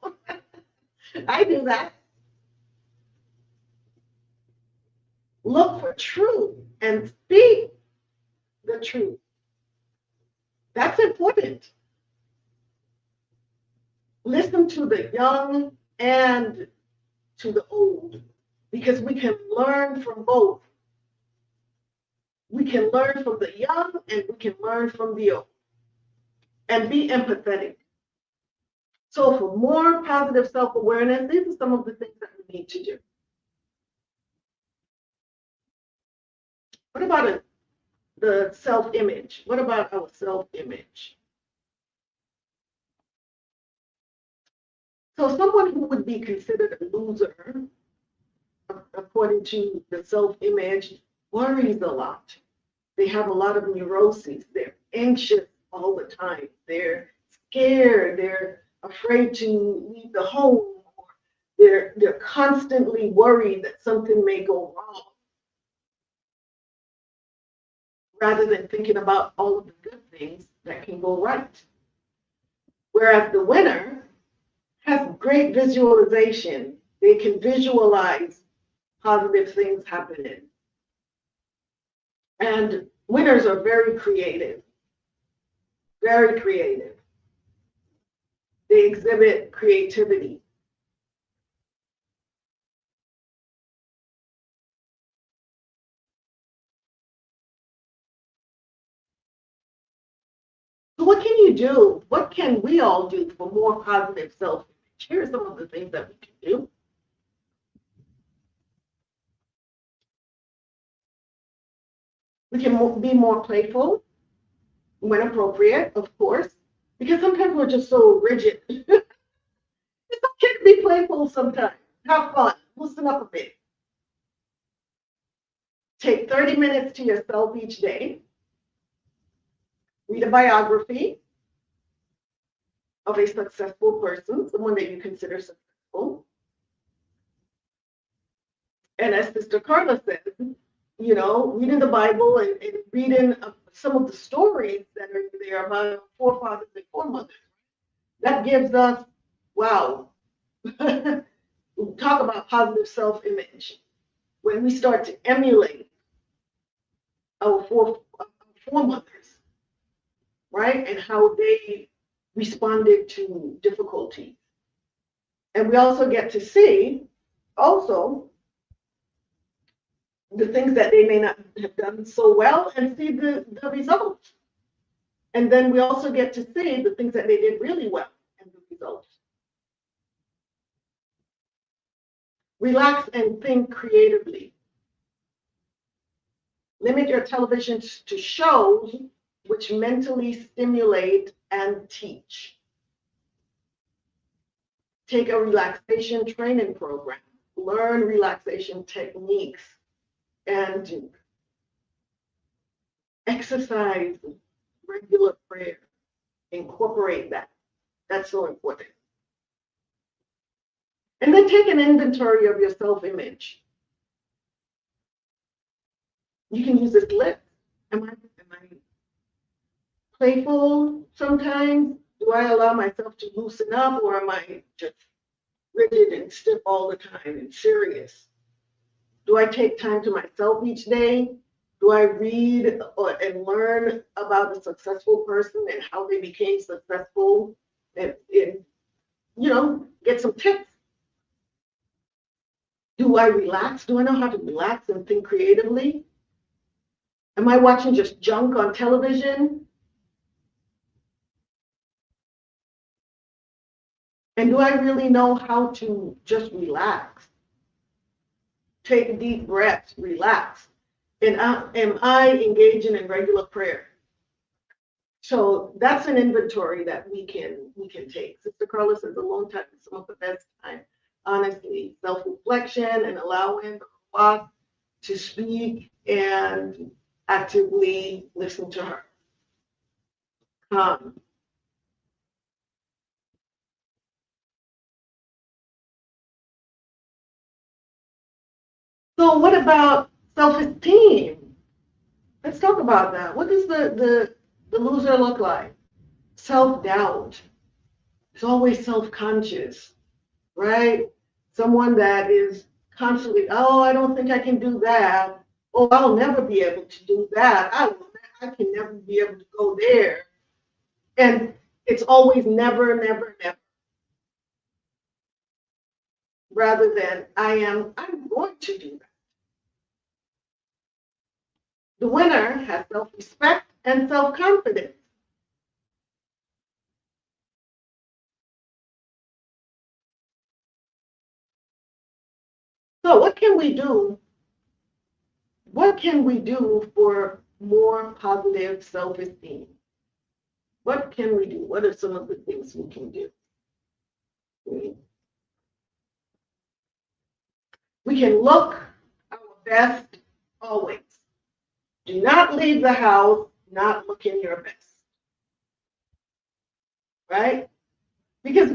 I do that. Look for truth and speak the truth. That's important. Listen to the young and to the old, because we can learn from both. We can learn from the young and we can learn from the old. And be empathetic. So for more positive self-awareness, these are some of the things that we need to do. What about the self-image? What about our self-image? So someone who would be considered a loser, according to the self-image, worries a lot. They have a lot of neuroses. They're anxious all the time. They're scared. They're afraid to leave the home. They're constantly worried that something may go wrong, rather than thinking about all of the good things that can go right. Whereas the winner has great visualization. They can visualize positive things happening. And winners are very creative. Very creative. They exhibit creativity. So what can you do? What can we all do for more positive self-image? Here are some of the things that we can do. We can be more playful when appropriate, of course, because sometimes we're just so rigid. It's okay to be playful sometimes. Have fun. Loosen up a bit. Take 30 minutes to yourself each day. Read a biography of a successful person, someone that you consider successful. And as Sister Carla said, you know, reading the Bible and reading some of the stories that are there about our forefathers and foremothers, that gives us, wow, talk about positive self-image. When we start to emulate our foremothers, right, and how they responded to difficulty. And we also get to see also the things that they may not have done so well and see the results. And then we also get to see the things that they did really well and the results. Relax and think creatively. Limit your television to shows which mentally stimulate and teach. Take a relaxation training program. Learn relaxation techniques and exercise regular prayer. Incorporate that. That's so important. And then take an inventory of your self-image. You can use this list. Am I playful sometimes? Do I allow myself to loosen up, or am I just rigid and stiff all the time and serious? Do I take time to myself each day? Do I read and learn about a successful person and how they became successful, and you know, get some tips? Do I relax? Do I know how to relax and think creatively? Am I watching just junk on television? And do I really know how to just relax? Take deep breaths, relax. And am I engaging in regular prayer? So that's an inventory that we can take. Sister Carla says a long time is some of the best time. Honestly, self-reflection and allowing God to speak and actively listen to her. So what about self-esteem? Let's talk about that. What does the loser look like? Self-doubt. It's always self-conscious, right? Someone that is constantly, oh, I don't think I can do that. Oh, I'll never be able to do that. I can never be able to go there. And it's always never, never, never. Rather than I'm going to do that. The winner has self-respect and self-confidence. So what can we do? What can we do for more positive self-esteem? What can we do? What are some of the things we can do? We can look our best always. Do not leave the house not looking your best. Right? Because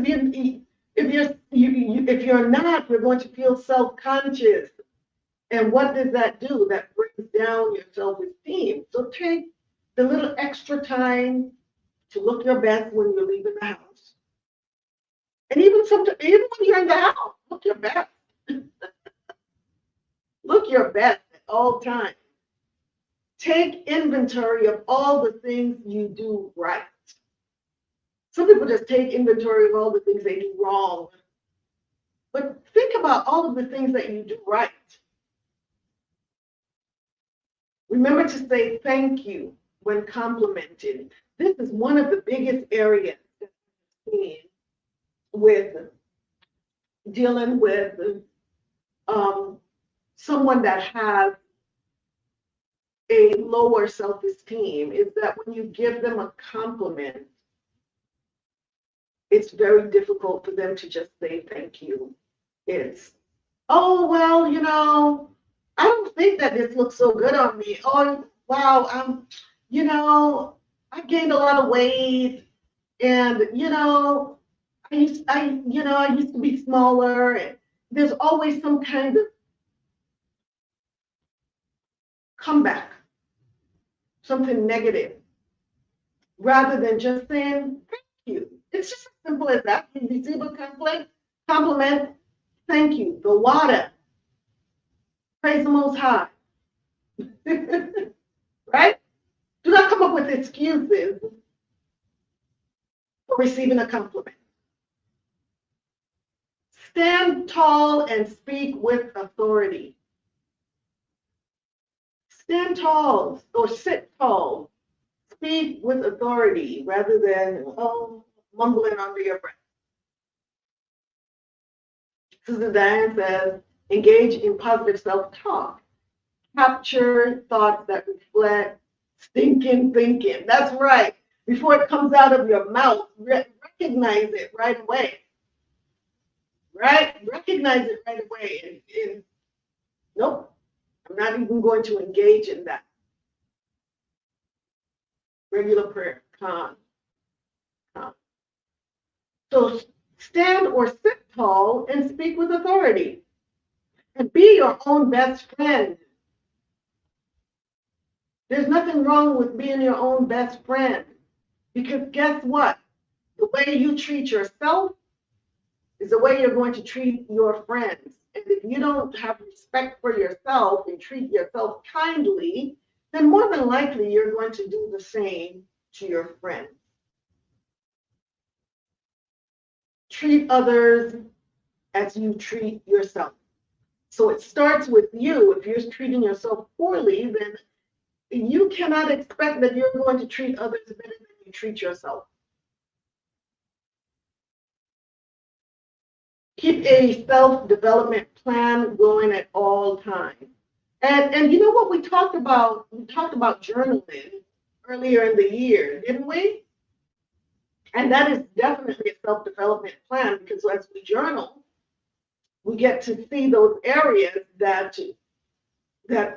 if you're not, you're going to feel self-conscious. And what does that do? That brings down your self-esteem. So take the little extra time to look your best when you're leaving the house. And even when you're in the house, look your best. Look your best at all times. Take inventory of all the things you do right. Some people just take inventory of all the things they do wrong. But think about all of the things that you do right. Remember to say thank you when complimented. This is one of the biggest areas with dealing with someone that has a lower self-esteem, is that when you give them a compliment, it's very difficult for them to just say thank you. It's, oh, well, I don't think that this looks so good on me. Oh, wow, I gained a lot of weight, and I used to be smaller. And there's always some kind of comeback, something negative, rather than just saying thank you. It's just as simple as that. You receive a compliment, thank you. The water, praise the Most High. Right? Do not come up with excuses for receiving a compliment. Stand tall and speak with authority. Stand tall or sit tall. Speak with authority rather than mumbling under your breath. Sister Diane says, engage in positive self-talk. Capture thoughts that reflect stinking thinking. That's right. Before it comes out of your mouth, recognize it right away. Right? Recognize it right away. And nope, I'm not even going to engage in that. Regular prayer, calm. So stand or sit tall and speak with authority. And be your own best friend. There's nothing wrong with being your own best friend. Because guess what? The way you treat yourself is the way you're going to treat your friends. And if you don't have respect for yourself and treat yourself kindly, then more than likely you're going to do the same to your friends. Treat others as you treat yourself. So it starts with you. If you're treating yourself poorly, then you cannot expect that you're going to treat others better than you treat yourself. Keep a self-development plan going at all times. And you know what we talked about? We talked about journaling earlier in the year, didn't we? And that is definitely a self-development plan, because as we journal, we get to see those areas that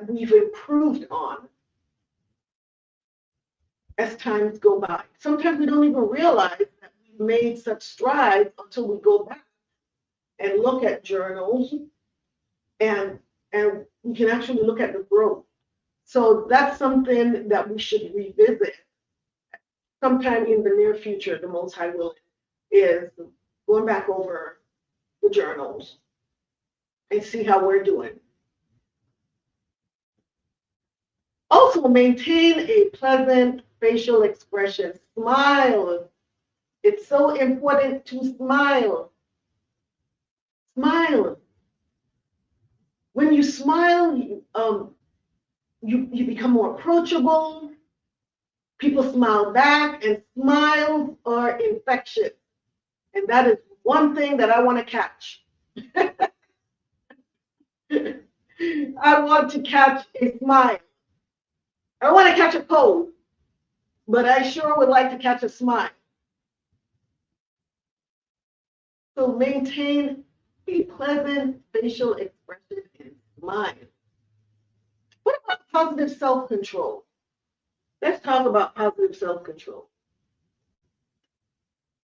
we've improved on as times go by. Sometimes we don't even realize that we've made such strides until we go back and look at journals, and we can actually look at the growth. So that's something that we should revisit sometime in the near future. The Most High will is going back over the journals and see how we're doing. Also, maintain a pleasant facial expression. Smile. It's so important to smile. Smile. When you smile, you become more approachable. People smile back, and smiles are infectious. And that is one thing that I want to catch. I want to catch a smile. I don't want to catch a cold, but I sure would like to catch a smile. So maintain a pleasant facial expression and smile. What about positive self-control? Let's talk about positive self-control.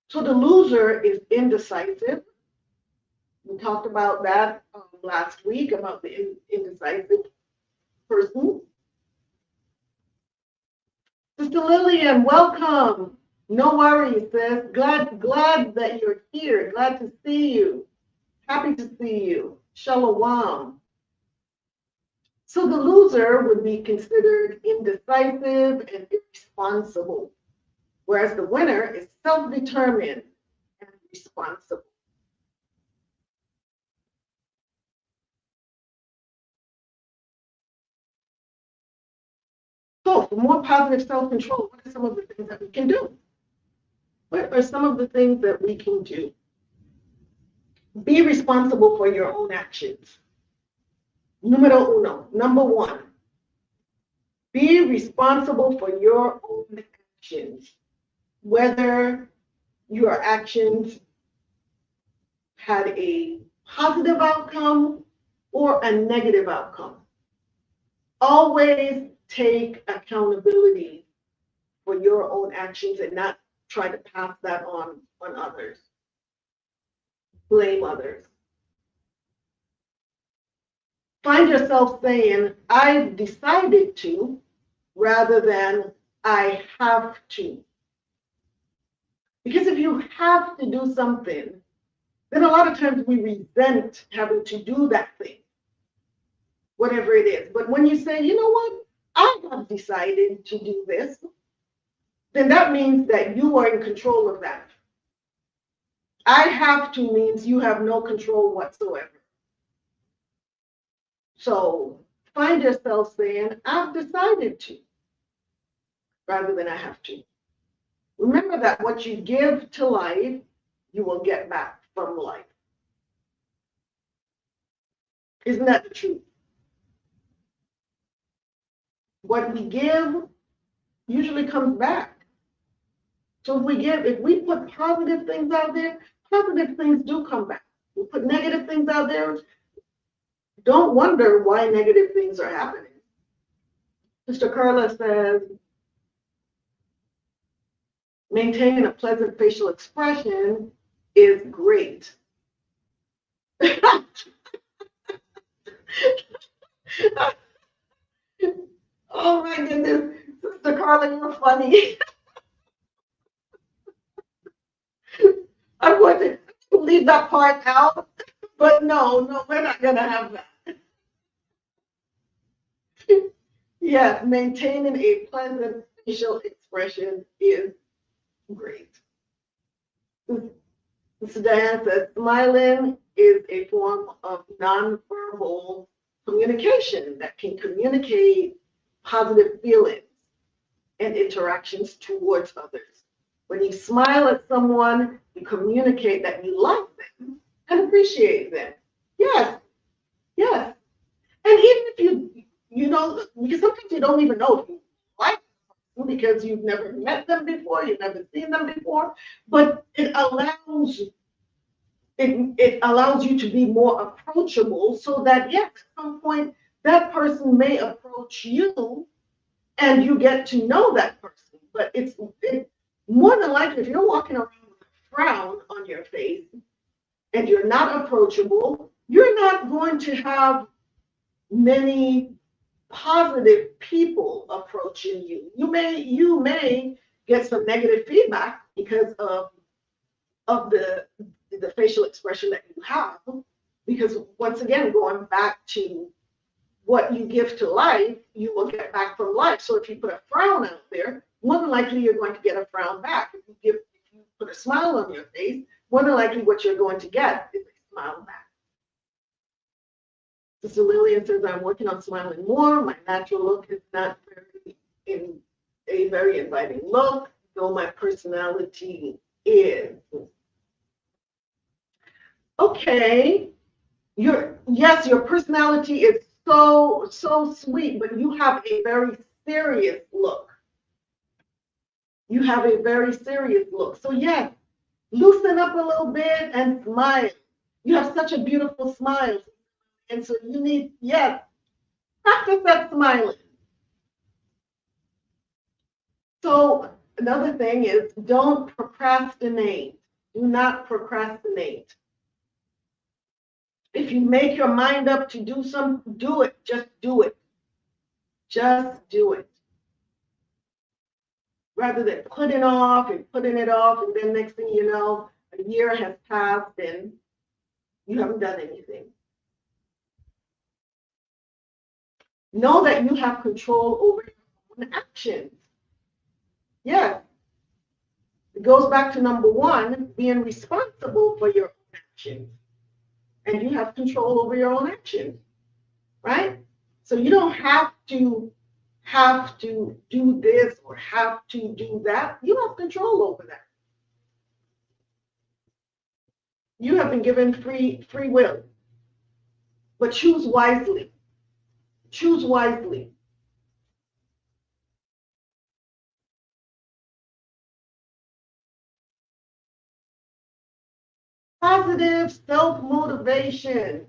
So the loser is indecisive. We talked about that last week, about the indecisive person. Sister Lillian, welcome. No worries, sis. Glad that you're here. Glad to see you. Happy to see you. Shalawam. So the loser would be considered indecisive and irresponsible, whereas the winner is self-determined and responsible. So for more positive self-control, what are some of the things that we can do? What are some of the things that we can do? Be responsible for your own actions. Numero uno, number one, be responsible for your own actions, whether your actions had a positive outcome or a negative outcome. Always take accountability for your own actions and not try to pass that on others. Blame others. Find yourself saying, I've decided to, rather than I have to. Because if you have to do something, then a lot of times we resent having to do that thing, whatever it is. But when you say, you know what, I have decided to do this, then that means that you are in control of that. I have to means you have no control whatsoever. So find yourself saying, I've decided to, rather than I have to. Remember that what you give to life, you will get back from life. Isn't that the truth? What we give usually comes back. So if we put positive things out there, positive things do come back. We put negative things out there, don't wonder why negative things are happening. Mr. Carla says, maintaining a pleasant facial expression is great. Oh my goodness, Sister Carla, you're funny. I'm going to leave that part out, but no, we're not going to have that. Yes, maintaining a pleasant facial expression is great. Mr. Diane says, smiling is a form of nonverbal communication that can communicate positive feelings and interactions towards others. When you smile at someone, you communicate that you like them and appreciate them. Yes. And even if you know, because sometimes you don't even know if you like them because you've never met them before, you've never seen them before, but it allows you to be more approachable so that, yes, at some point that person may approach you and you get to know that person. But it's more than likely, if you're walking around with a frown on your face and you're not approachable, you're not going to have many positive people approaching you. You may get some negative feedback because of the facial expression that you have, because once again, going back to what you give to life, you will get back from life. So if you put a frown out there, more than likely you're going to get a frown back. If you put a smile on your face, more than likely what you're going to get is a smile back. Sister Lillian says, I'm working on smiling more. My natural look is not a very inviting look, though my personality is. Okay. Yes, your personality is so sweet, but you have a very serious look. You have a very serious look. So yes, loosen up a little bit and smile. You have such a beautiful smile. And so you need, yes, practice that smiling. So another thing is don't procrastinate. Do not procrastinate. If you make your mind up to do something, do it. Just do it. Just do it. Rather than putting off and putting it off, and then next thing you know, a year has passed and you haven't done anything. Know that you have control over your own actions. Yes. It goes back to number one, being responsible for your own actions. And you have control over your own actions, right? So you don't have to do this or have to do that. You have control over that. You have been given free will. But choose wisely. Choose wisely. Positive self-motivation.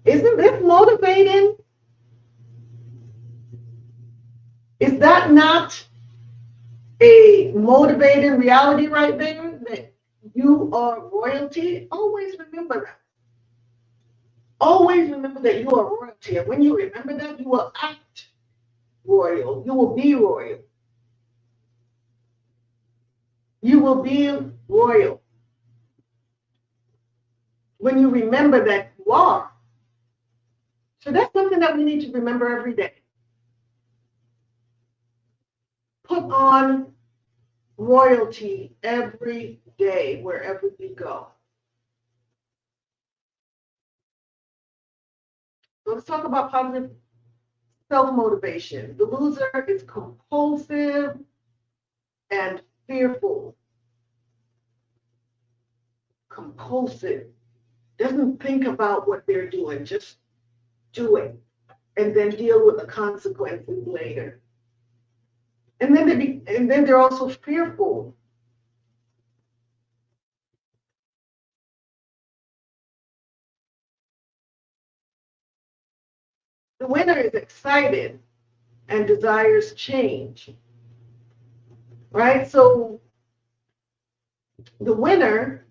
Isn't this motivating? Is that not a motivating reality right there? That you are royalty? Always remember that. Always remember that you are royalty. And when you remember that, you will act royal. You will be royal. You will be royal. When you remember that you are. So that's something that we need to remember every day. Put on royalty every day, wherever you go. So let's talk about positive self-motivation. The loser is compulsive and fearful. Compulsive. Doesn't think about what they're doing, just do it. And then deal with the consequences later. And then they're also fearful. The winner is excited and desires change. Right? So the winner,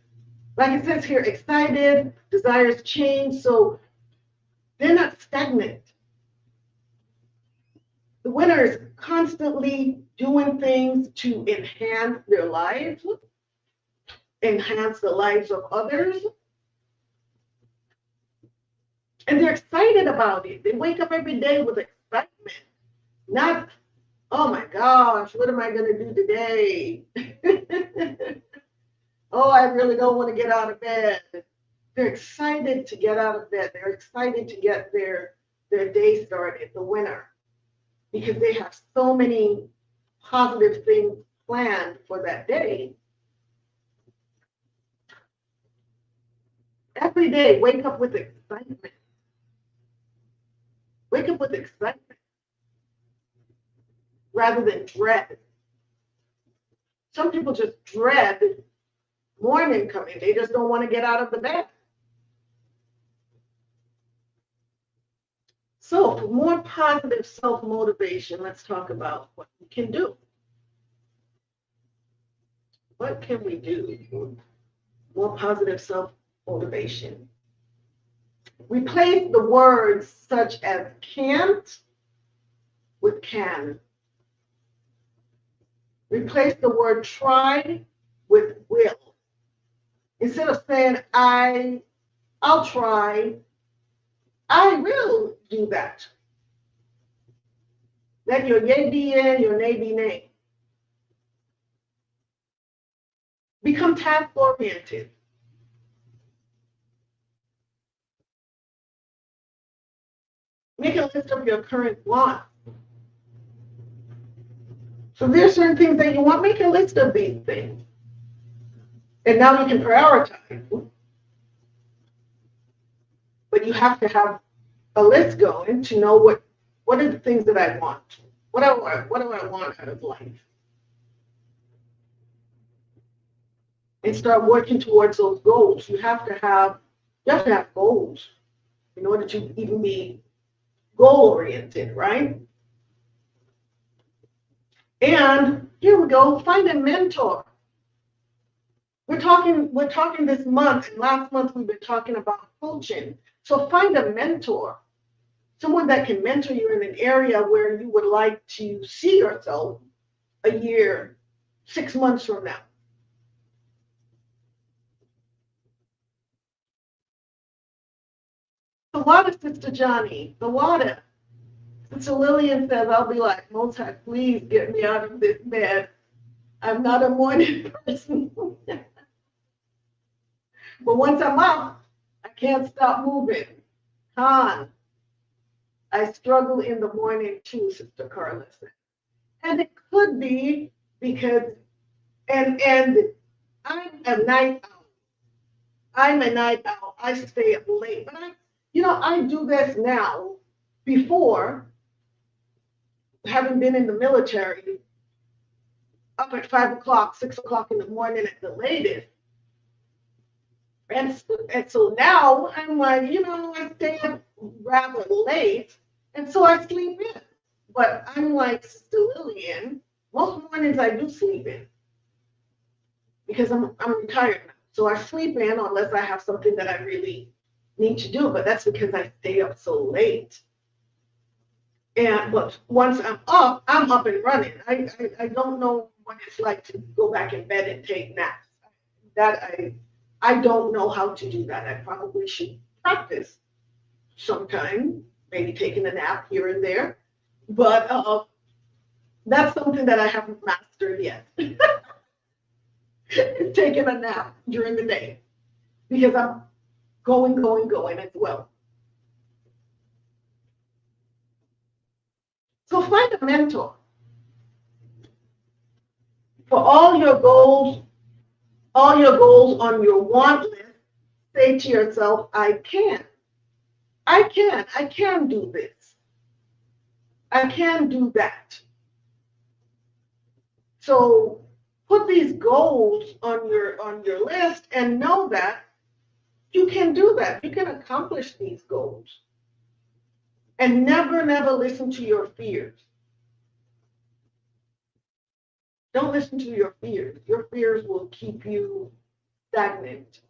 like it says here, excited, desires change. So they're not stagnant. The winner is constantly doing things to enhance their lives, enhance the lives of others. And they're excited about it. They wake up every day with excitement. Not, oh my gosh, what am I going to do today? Oh, I really don't want to get out of bed. They're excited to get out of bed. They're excited to get their day started, the winner, because they have so many positive things planned for that day. Every day, wake up with excitement. Wake up with excitement rather than dread. Some people just dread morning coming. They just don't want to get out of the bed. So for more positive self-motivation, let's talk about what we can do. What can we do? More positive self-motivation. Replace the words such as can't with can. Replace the word try with will. Instead of saying I'll try, I will do that. Let your yea be yea, your nay be nay. Become task-oriented. Make a list of your current wants. So there's certain things that you want, make a list of these things. And now you can prioritize. but you have to have a list going to know what are the things that I want. What do I want out of life? And start working towards those goals. You have to have goals in order to even be goal oriented, right? And here we go, find a mentor. We're talking this month, and last month we've been talking about coaching. So find a mentor, someone that can mentor you in an area where you would like to see yourself a year, 6 months from now. The water, Sister Johnny, the water. Sister Lillian says, I'll be like, Most High, please get me out of this bed. I'm not a morning person. But once I'm up, I can't stop moving. I struggle in the morning too, Sister Carla said. And it could be because, and I'm a night owl. I stay up late. But I do this now. Before, having been in the military, up at 5 o'clock, 6 o'clock in the morning at the latest. And so now I'm like, I stay up rather late, and so I sleep in. But I'm like Sister Lillian, most mornings I do sleep in because I'm retired now. So I sleep in unless I have something that I really need to do, but that's because I stay up so late. But once I'm up and running. I don't know what it's like to go back in bed and take naps. I don't know how to do that. I probably should practice sometime, maybe taking a nap here and there. But that's something that I haven't mastered yet. Taking a nap during the day because I'm going as well. So find a mentor. For all your goals on your want list, say to yourself, I can do this. I can do that. So put these goals on your list and know that you can do that. You can accomplish these goals. And never listen to your fears. Don't listen to your fears. Your fears will keep you stagnant,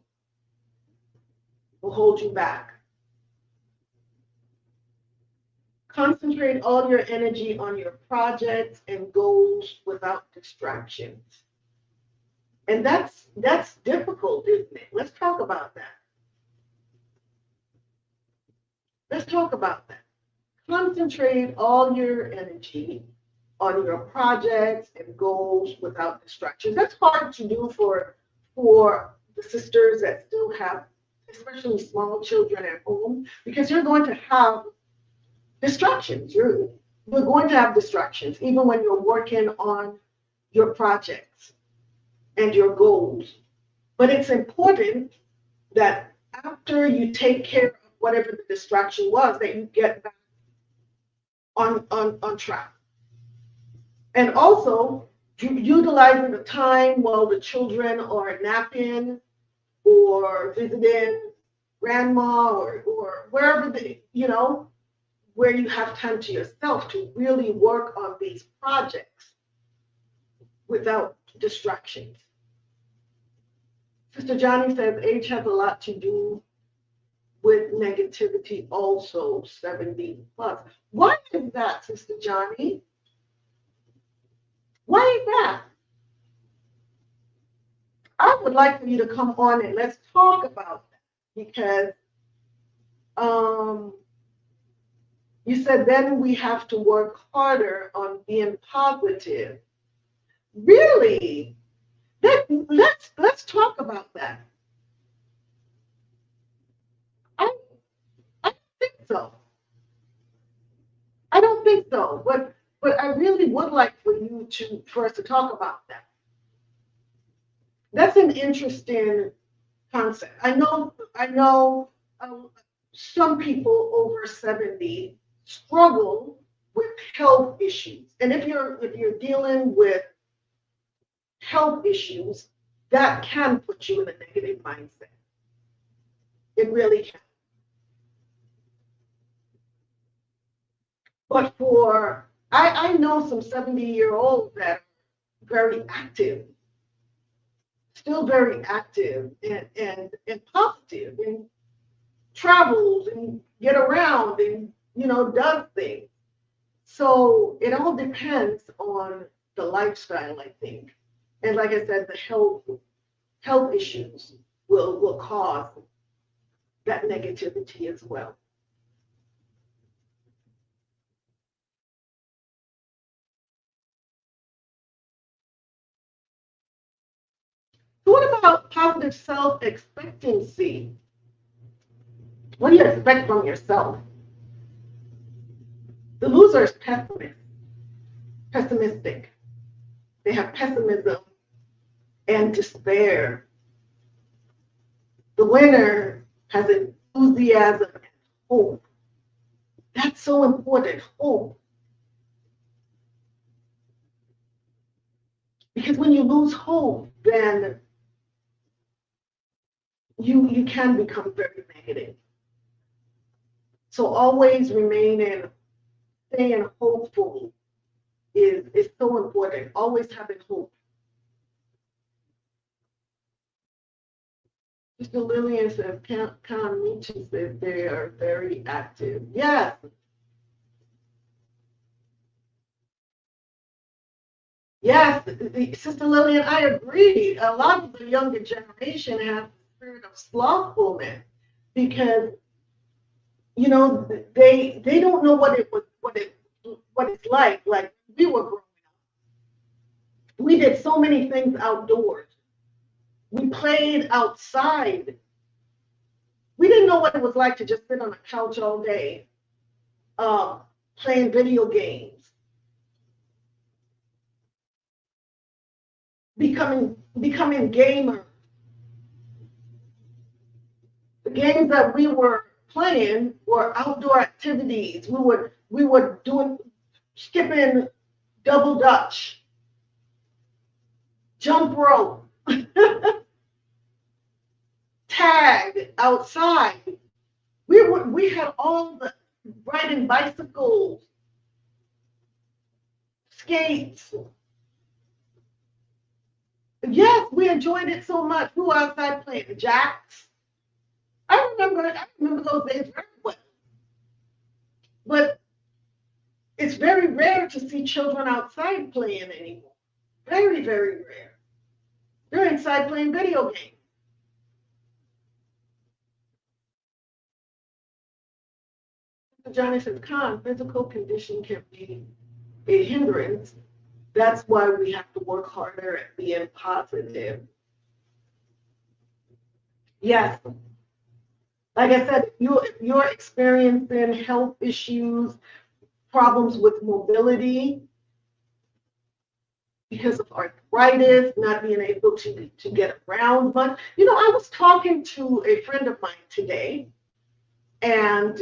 will hold you back. Concentrate all your energy on your projects and goals without distractions. And that's difficult, isn't it? Let's talk about that. Concentrate all your energy on your projects and goals without distractions. That's hard to do for the sisters that still have, especially small children at home, because you're going to have distractions. You're going to have distractions even when you're working on your projects and your goals. But it's important that after you take care of whatever the distraction was, that you get back on track. And also utilizing the time while the children are napping or visiting grandma or wherever where you have time to yourself to really work on these projects without distractions. Sister Johnny says age has a lot to do with negativity also, 70 plus. Why is that, Sister Johnny? Why is that? I would like for you to come on and let's talk about that, because you said then we have to work harder on being positive. Really? Let's talk about that. I don't think so. I don't think so. But I really would like for us to talk about that. That's an interesting concept. I know some people over 70 struggle with health issues. And if you're dealing with health issues, that can put you in a negative mindset. It really can. But I know some 70-year-olds that are very active, still very active and positive, and travels and get around and, does things. So it all depends on the lifestyle, I think. And like I said, the health issues will cause that negativity as well. So what about positive self-expectancy? What do you expect from yourself? The loser is pessimistic. They have pessimism and despair. The winner has enthusiasm and hope. That's so important, hope. Because when you lose hope, then you can become very negative. So always staying hopeful is so important. Always having hope. Mr. Lillian says, Con Meacham says they are very active. Yes. Yes, Sister Lillian, I agree. A lot of the younger generation have the spirit of slothfulness because, they don't know what it's like. Like we were growing up. We did so many things outdoors. We played outside. We didn't know what it was like to just sit on a couch all day, playing video games, becoming gamers. The games that we were playing were outdoor activities. We were doing skipping, double dutch, jump rope, tag outside. We had all the riding bicycles, skates. Yes, we enjoyed it so much. We were outside playing jacks. I remember those days very well. But it's very rare to see children outside playing anymore. Very, very rare. They're inside playing video games. Johnny says, Con, physical condition can be a hindrance. That's why we have to work harder at being positive. Yes. Like I said, if you're experiencing health issues, problems with mobility because of arthritis, not being able to get around much. I was talking to a friend of mine today, and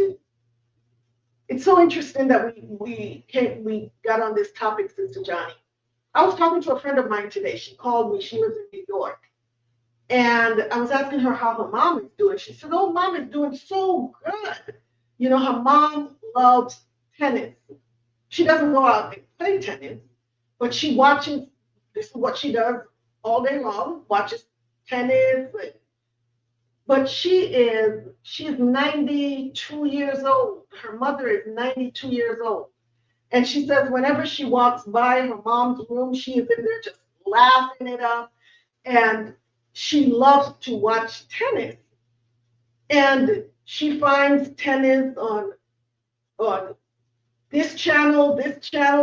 it's so interesting that we got on this topic, Sister Johnny. I was talking to a friend of mine today. She called me. She was in New York. And I was asking her how her mom is doing. She said, oh, Mom is doing so good. Her mom loves tennis. She doesn't go out and play tennis, but she watches, this is what she does all day long, watches tennis. But she's 92 years old. Her mother is 92 years old. And she says whenever she walks by her mom's room, she is in there just laughing it up. And she loves to watch tennis. And she finds tennis on this channel.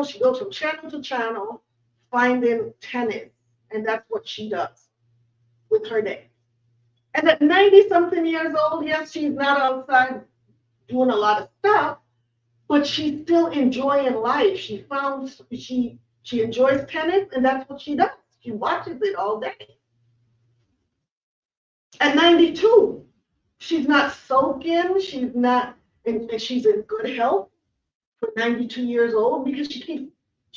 She goes from channel to channel finding tennis. And that's what she does with her day. And at 90-something years old, yes, she's not outside doing a lot of stuff, but she's still enjoying life. She enjoys tennis, and that's what she does. She watches it all day. At 92. She's not sulking. She's not, and she's in good health for 92 years old because she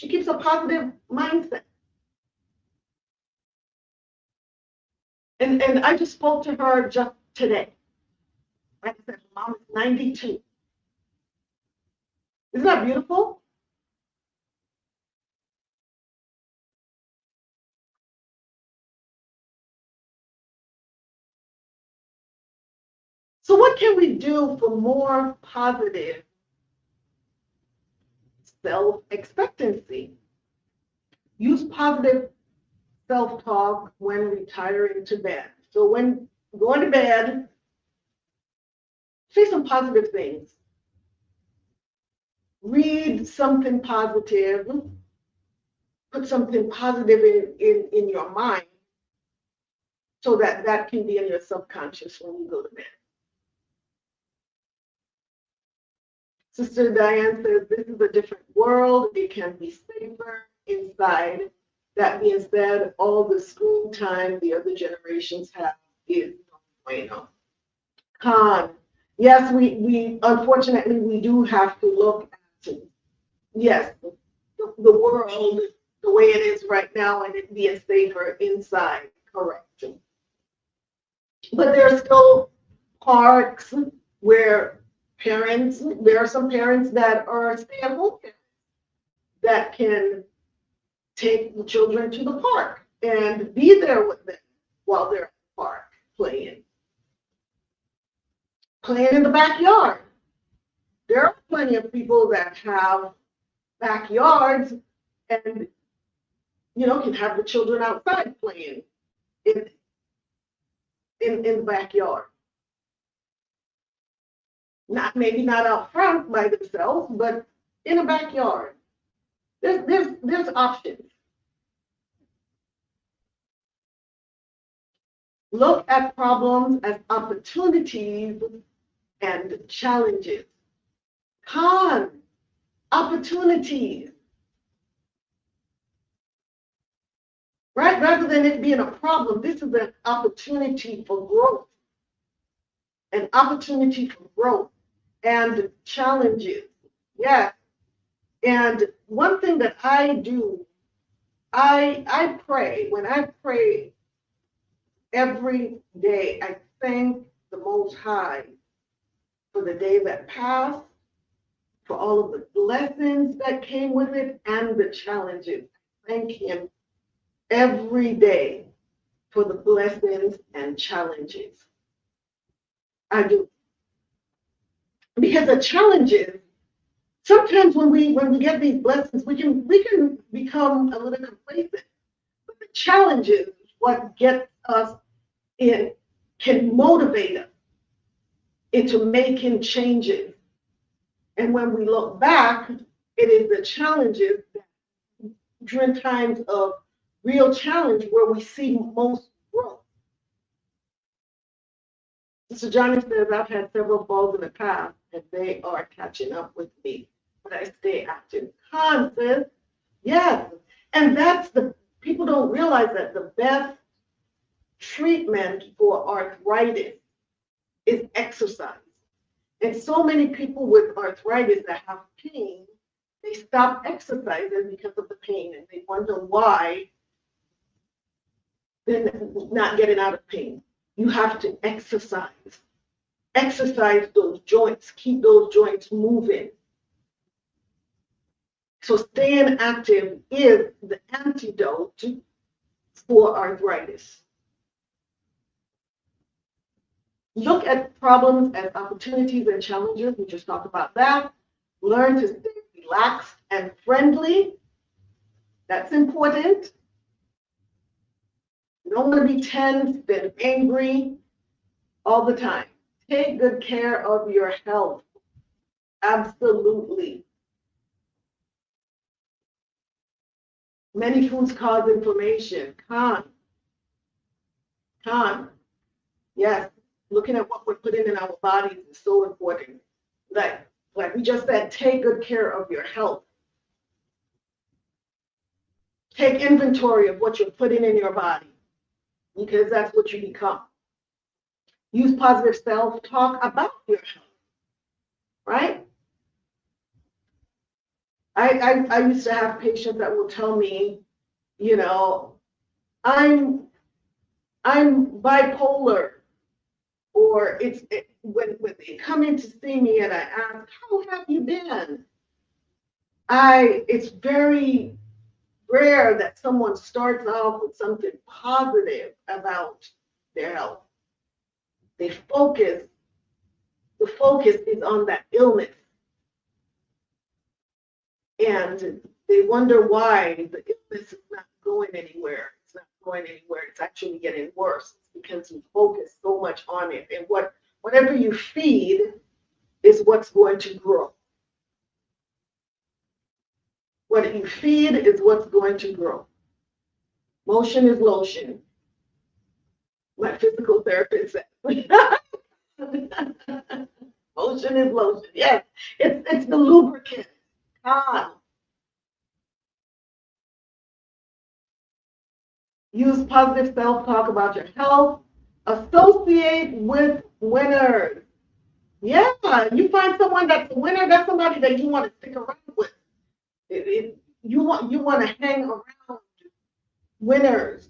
keeps a positive mindset. And I just spoke to her just today. Like I said, Mom is 92. Isn't that beautiful? So what can we do for more positive self-expectancy? Use positive self-talk when retiring to bed. So when going to bed, say some positive things. Read something positive. Put something positive in your mind so that can be in your subconscious when you go to bed. Sister Diane says, this is a different world. It can be safer inside. That being said, all the screen time the other generations have is no bueno. Con. Yes, we unfortunately, we do have to look at, yes, the world the way it is right now and it being safer inside, correct. But there are still parks where there are some parents that are stay-at-home parents that can take the children to the park and be there with them while they're at the park playing in the backyard. There are plenty of people that have backyards and can have the children outside playing in the backyard. Maybe not out front by themselves, but in a backyard. There's options. Look at problems as opportunities and challenges. Con, opportunities. Right? Rather than it being a problem, this is an opportunity for growth. An opportunity for growth and challenges. Yes. And one thing that I do, I pray. When I pray every day, I thank the Most High for the day that passed, for all of the blessings that came with it and the challenges. Thank Him every day for the blessings and challenges. I do. Because the challenges, sometimes when we get these blessings, we can become a little complacent. But the challenges, what gets us in, can motivate us into making changes. And when we look back, it is the challenges that, during times of real challenge, where we see most growth. Mr. Johnny says, I've had several falls in the past, and they are catching up with me, but I stay active. Khan says, yes. And people don't realize that the best treatment for arthritis is exercise. And so many people with arthritis that have pain, they stop exercising because of the pain, and they wonder why they're not getting out of pain. You have to exercise. Exercise those joints, keep those joints moving. So staying active is the antidote for arthritis. Look at problems as opportunities and challenges. We just talked about that. Learn to stay relaxed and friendly. That's important. You don't want to be tense and angry all the time. Take good care of your health. Absolutely. Many foods cause inflammation. Con. Yes. Looking at what we're putting in our bodies is so important. Like we just said, take good care of your health. Take inventory of what you're putting in your body, because that's what you become. Use positive self-talk about your health, right? I used to have patients that will tell me, you know, I'm bipolar, or when they come in to see me and I ask, how have you been? It's very rare that someone starts off with something positive about their health. The focus is on that illness. And they wonder why the illness is not going anywhere. It's not going anywhere. It's actually getting worse. It's because you focus so much on it. And whatever you feed is what's going to grow. What you feed is what's going to grow. Motion is lotion. My physical therapist said. Motion is lotion. Yes, it's the lubricant. Use positive self-talk about your health. Associate with winners. Yeah, you find someone that's a winner, that's somebody that you want to stick around with. You want to hang around winners.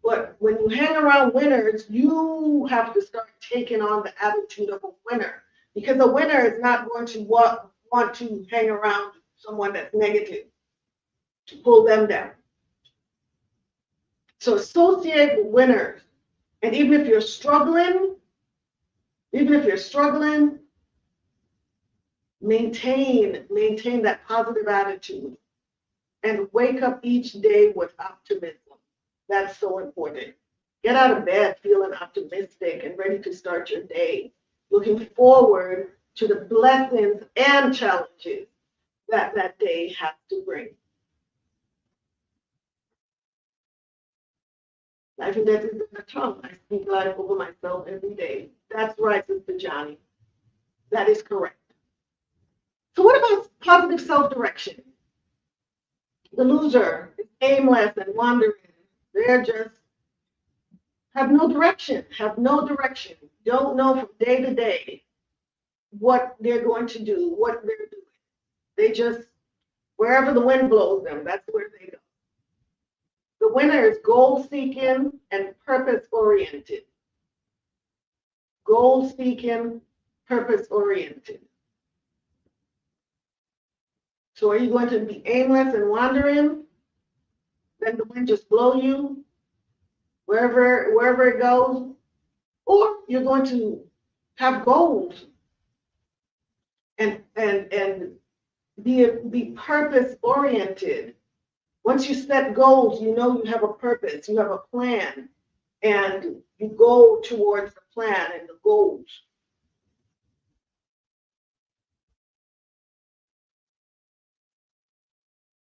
But when you hang around winners, you have to start taking on the attitude of a winner. Because a winner is not going to want to hang around someone that's negative to pull them down. So associate with winners. And even if you're struggling, maintain that positive attitude and wake up each day with optimism. That's so important. Get out of bed feeling optimistic and ready to start your day, looking forward to the blessings and challenges that day has to bring. Life and death is in the tongue. I speak life over myself every day. That's right, Sister Johnny. That is correct. So what about positive self-direction? The loser is aimless and wandering. They're just have no direction, don't know from day to day what they're going to do, what they're doing. They just, wherever the wind blows them, that's where they go. The winner is goal-seeking and purpose-oriented. Goal-seeking, purpose-oriented. So are you going to be aimless and wandering? Then the wind just blow you wherever it goes? Or you're going to have goals and be purpose-oriented. Once you set goals, you know you have a purpose, you have a plan, and you go towards the plan and the goals.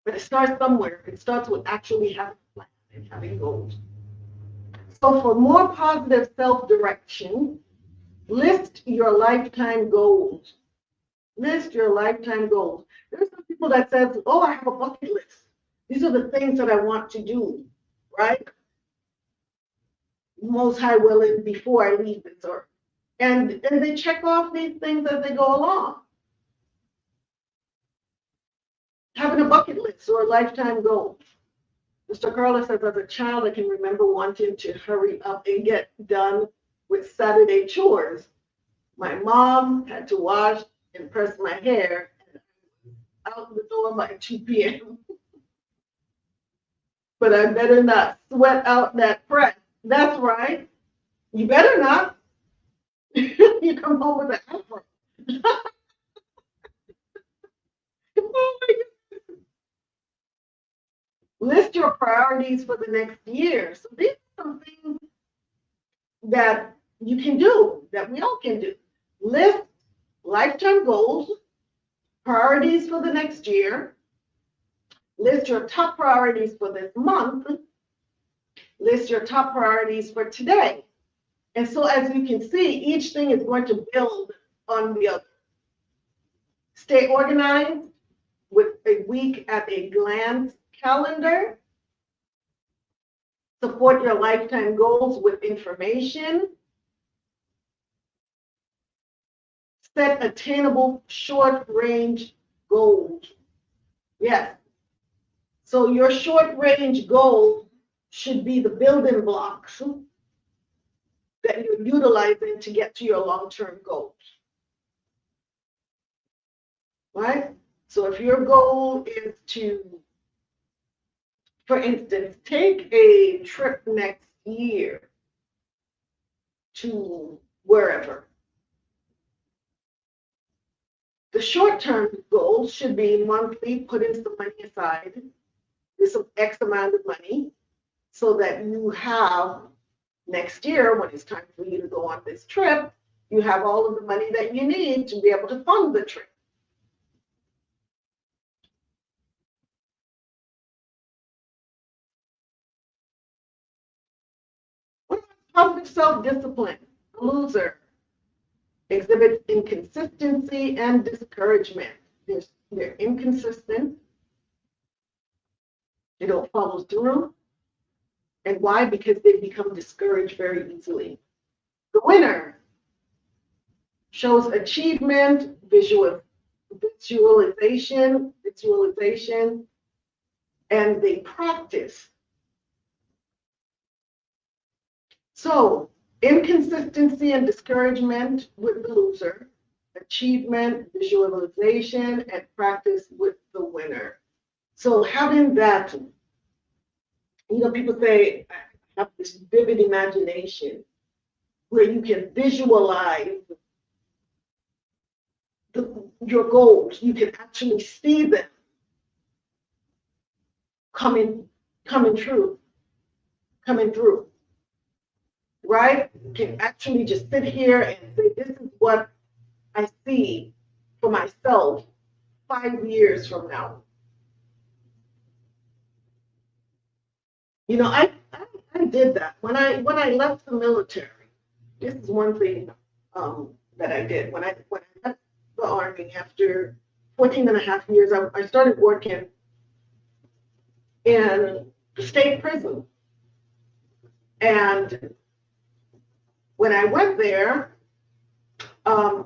But it starts somewhere. It starts with actually having a plan and having goals. So for more positive self-direction, list your lifetime goals. List your lifetime goals. There's some people that says, oh, I have a bucket list. These are the things that I want to do, right? Most High willing before I leave this earth. And they check off these things as they go along. Having a bucket list or a lifetime goal. Mr. Carla says, as a child, I can remember wanting to hurry up and get done with Saturday chores. My mom had to wash and press my hair, and out the door by 2 p.m. But I better not sweat out that press. That's right. You better not. You come home with an afro. List your priorities for the next year. So these are some things that you can do, that we all can do. List lifetime goals, priorities for the next year. List your top priorities for this month. List your top priorities for today. And so as you can see, each thing is going to build on the other. Stay organized with a week at a glance calendar. Support your lifetime goals with information. set attainable short-range goals. Yes. So your short-range goal should be the building blocks that you're utilizing to get to your long-term goals. Right? So if your goal is to, for instance, take a trip next year to wherever, the short-term goal should be monthly, putting some money aside, with some X amount of money, so that you have next year, when it's time for you to go on this trip, you have all of the money that you need to be able to fund the trip. Positive self-discipline, loser, exhibits inconsistency and discouragement. They're inconsistent. They don't follow through. And why? Because they become discouraged very easily. The winner shows achievement, visualization, and they practice. So, inconsistency and discouragement with the loser, achievement, visualization, and practice with the winner. So having that, people say, I have this vivid imagination where you can visualize your goals. You can actually see them coming through. Right? You can actually just sit here and say, this is what I see for myself 5 years from now. I did that when I left the military. This is one thing that I did. When I left the Army after 14 and a half years, I started working in the state prison. And when I went there, I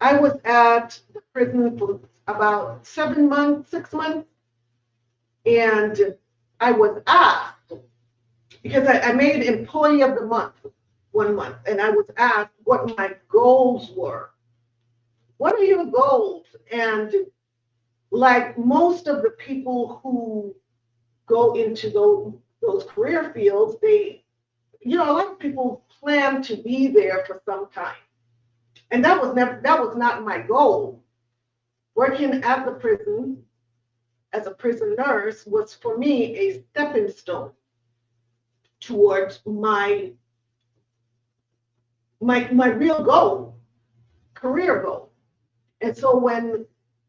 was at the prison for about 7 months, 6 months, and I was asked, because I made Employee of the Month 1 month, and I was asked what my goals were. What are your goals? And like most of the people who go into those career fields, a lot of people plan to be there for some time. And that was not my goal. Working at the prison as a prison nurse was for me a stepping stone towards my real goal, career goal. And so when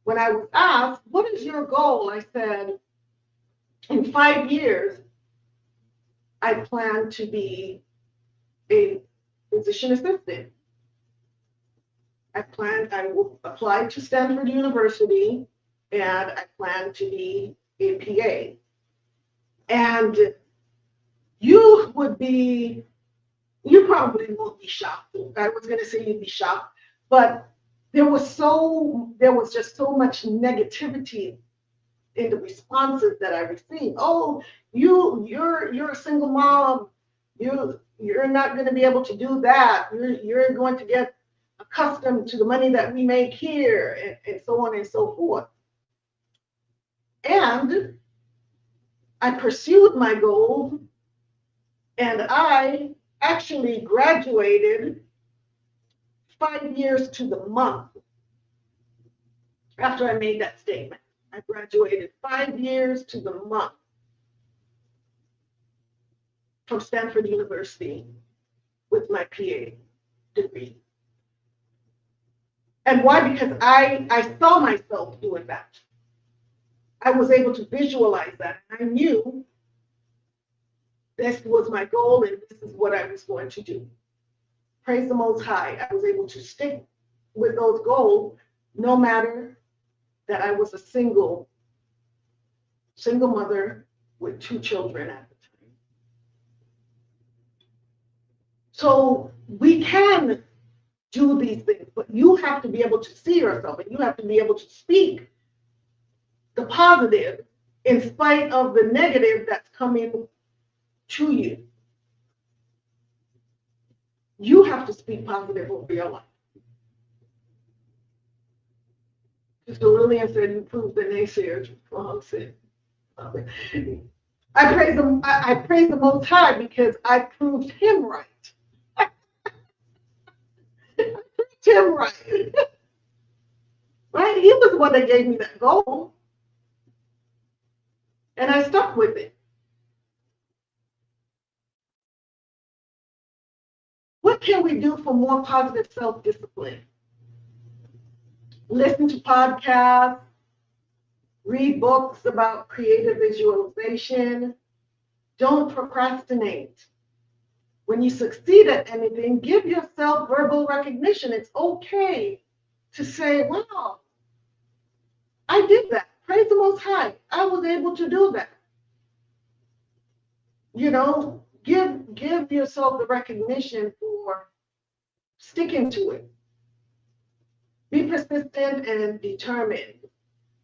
I was asked, what is your goal? I said, in 5 years, I plan to be a physician assistant. I will apply to Stanford University, and I plan to be a PA. And you probably won't be shocked. I was going to say you'd be shocked, but there was just so much negativity in the responses that I received. Oh, you're a single mom. You're not going to be able to do that. You're going to get accustomed to the money that we make here, and so on and so forth. And I pursued my goal, and I actually graduated 5 years to the month after I made that statement. I graduated 5 years to the month from Stanford University with my PA degree. And why? Because I saw myself doing that. I was able to visualize that. I knew this was my goal and this is what I was going to do. Praise the Most High. I was able to stick with those goals, no matter that I was a single mother with 2 children at the time. So we can do these things, but you have to be able to see yourself, and you have to be able to speak the positive in spite of the negative that's coming to you. You have to speak positive over your life. Sister Lillian said, you proved the naysayers wrong. I praise the Most High because I proved him right. I proved him right. Right? He was the one that gave me that goal. And I stuck with it. What can we do for more positive self-discipline? Listen to podcasts, read books about creative visualization. Don't procrastinate. When you succeed at anything, give yourself verbal recognition. It's okay to say, wow, I did that. Praise the Most High. I was able to do that. You know, give yourself the recognition for sticking to it. Be persistent and determined.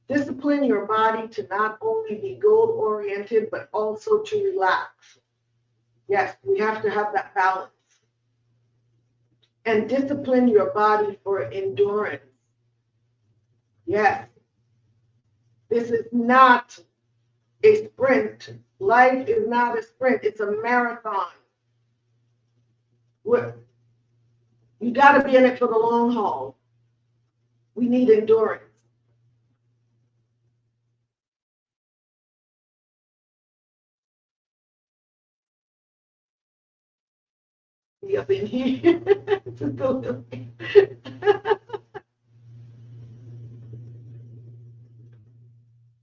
Discipline your body to not only be goal-oriented, but also to relax. Yes, we have to have that balance. And discipline your body for endurance. Yes, this is not a sprint. Life is not a sprint, it's a marathon. You got to be in it for the long haul. We need endurance. Be up in here.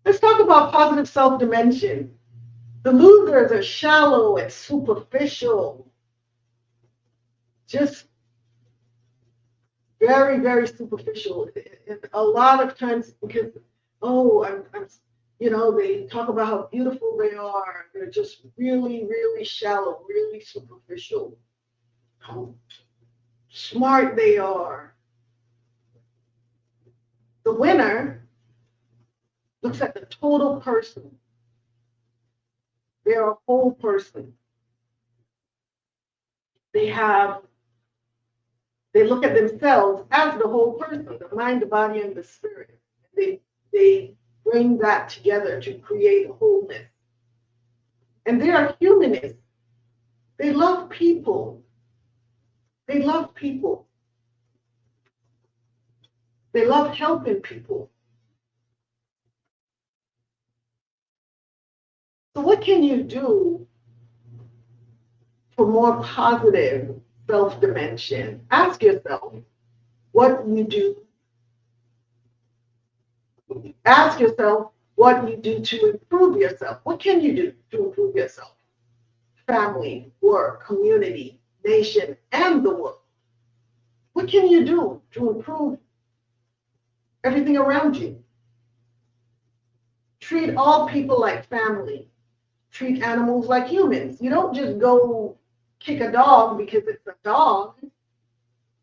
Let's talk about positive self-dimension. The losers are shallow and superficial. Just very, very superficial. And a lot of times because, they talk about how beautiful they are. They're just really, really shallow, really superficial. How smart they are. The winner looks at the total person. They're a whole person. They look at themselves as the whole person, the mind, the body, and the spirit. They bring that together to create wholeness. And they are humanists. They love people. They love people. They love helping people. So what can you do for more positive self-dimension? Ask yourself what you do. Ask yourself what you do to improve yourself. What can you do to improve yourself? Family, work, community, nation, and the world. What can you do to improve everything around you? Treat all people like family. Treat animals like humans. You don't just go kick a dog because it's a dog.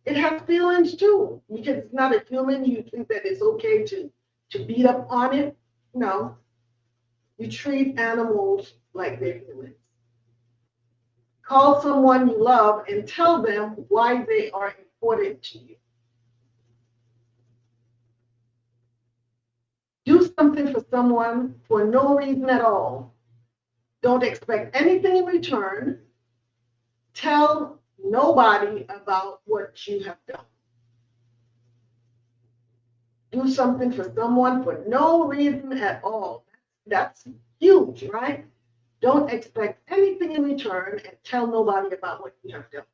It has feelings too. Because it's not a human, you think that it's okay to beat up on it. No. You treat animals like they're humans. Call someone you love and tell them why they are important to you. Do something for someone for no reason at all. Don't expect anything in return. Tell nobody about what you have done. Do something for someone for no reason at all. That's huge, right? Don't expect anything in return and tell nobody about what you have done.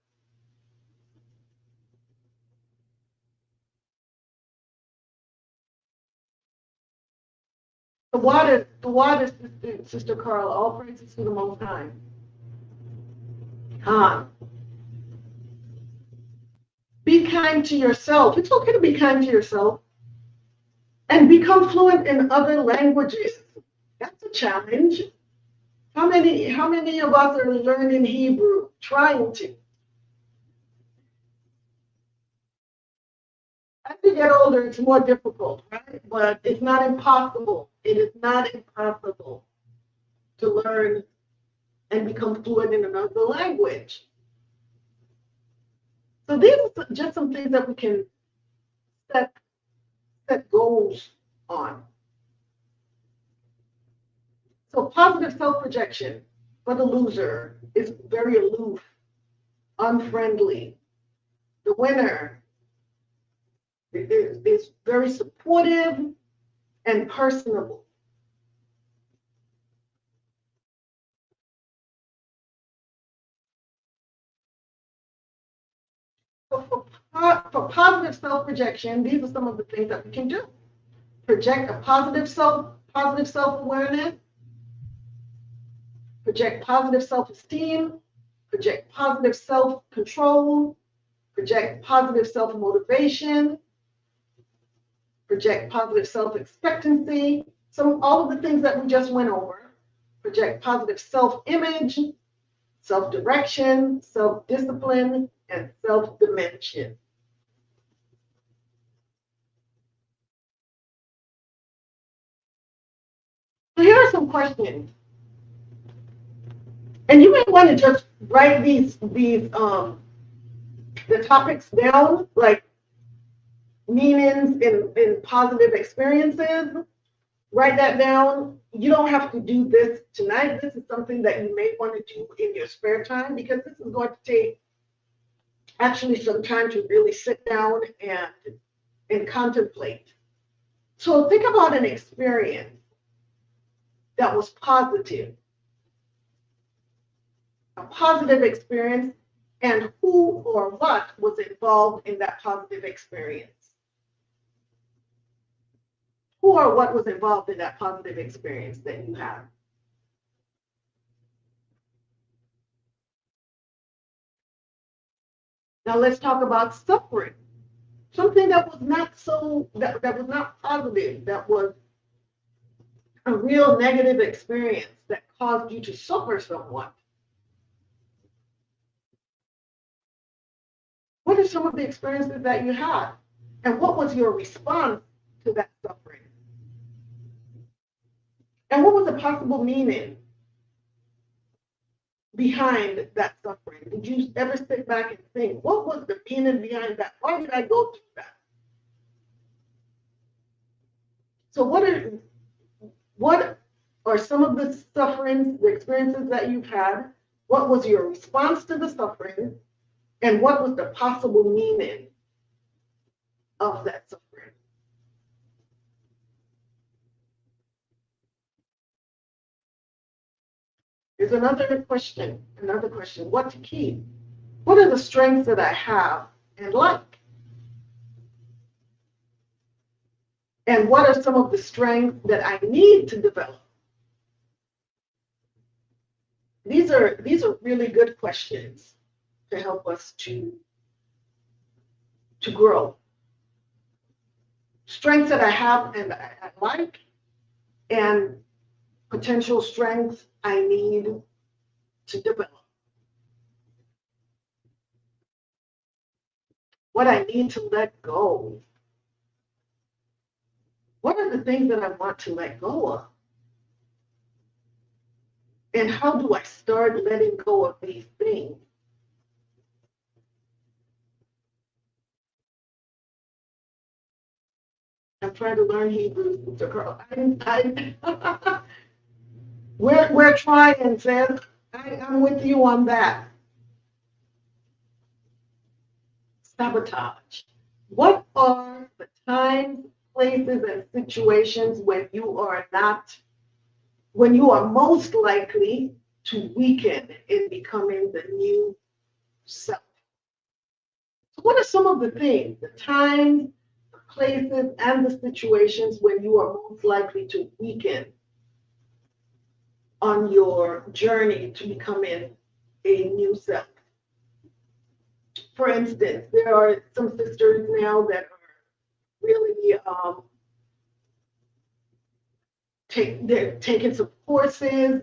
The water, Sister Carla, all praises to the Most High. Be kind to yourself. It's okay to be kind to yourself. And become fluent in other languages. That's a challenge. How many of us are learning Hebrew? Trying to. you get older, it's more difficult, right? But it's not impossible. It is not impossible to learn and become fluent in another language. So these are just some things that we can set goals on. So positive self-projection for the loser is very aloof, unfriendly. The winner is very supportive and personable. So for positive self-projection, these are some of the things that we can do. Project a positive self-awareness, project positive self-esteem, project positive self-control, project positive self-motivation, project positive self-expectancy. All of the things that we just went over. Project positive self-image, self-direction, self-discipline, and self-dimension. So here are some questions. And you may want to just write the topics down, like meanings in positive experiences. Write that down. You don't have to do this tonight. This is something that you may want to do in your spare time, because this is going to take actually some time to really sit down and contemplate. So think about an experience that was positive, a positive experience, and who or what was involved in that positive experience. Who or what was involved in that positive experience that you have? Now let's talk about suffering. Something that was not that was not positive, that was a real negative experience that caused you to suffer somewhat. What are some of the experiences that you had? And what was your response to that suffering? And what was the possible meaning behind that suffering? Did you ever sit back and think, what was the meaning behind that? Why did I go through that? So what are some of the sufferings, the experiences that you've had? What was your response to the suffering? And what was the possible meaning of that suffering? Here's another question. What to keep? What are the strengths that I have and like? And what are some of the strengths that I need to develop? These are really good questions to help us to grow. Strengths that I have and I like, and potential strengths I need to develop. What I need to let go. What are the things that I want to let go of? And how do I start letting go of these things? I'm trying to learn Hebrew. We're trying, sis. I'm with you on that. Sabotage. What are the times, places, and situations when you are most likely to weaken in becoming the new self? So what are some of the things, the times, the places, and the situations when you are most likely to weaken on your journey to becoming a new self? For instance, there are some sisters now that are really they're taking some courses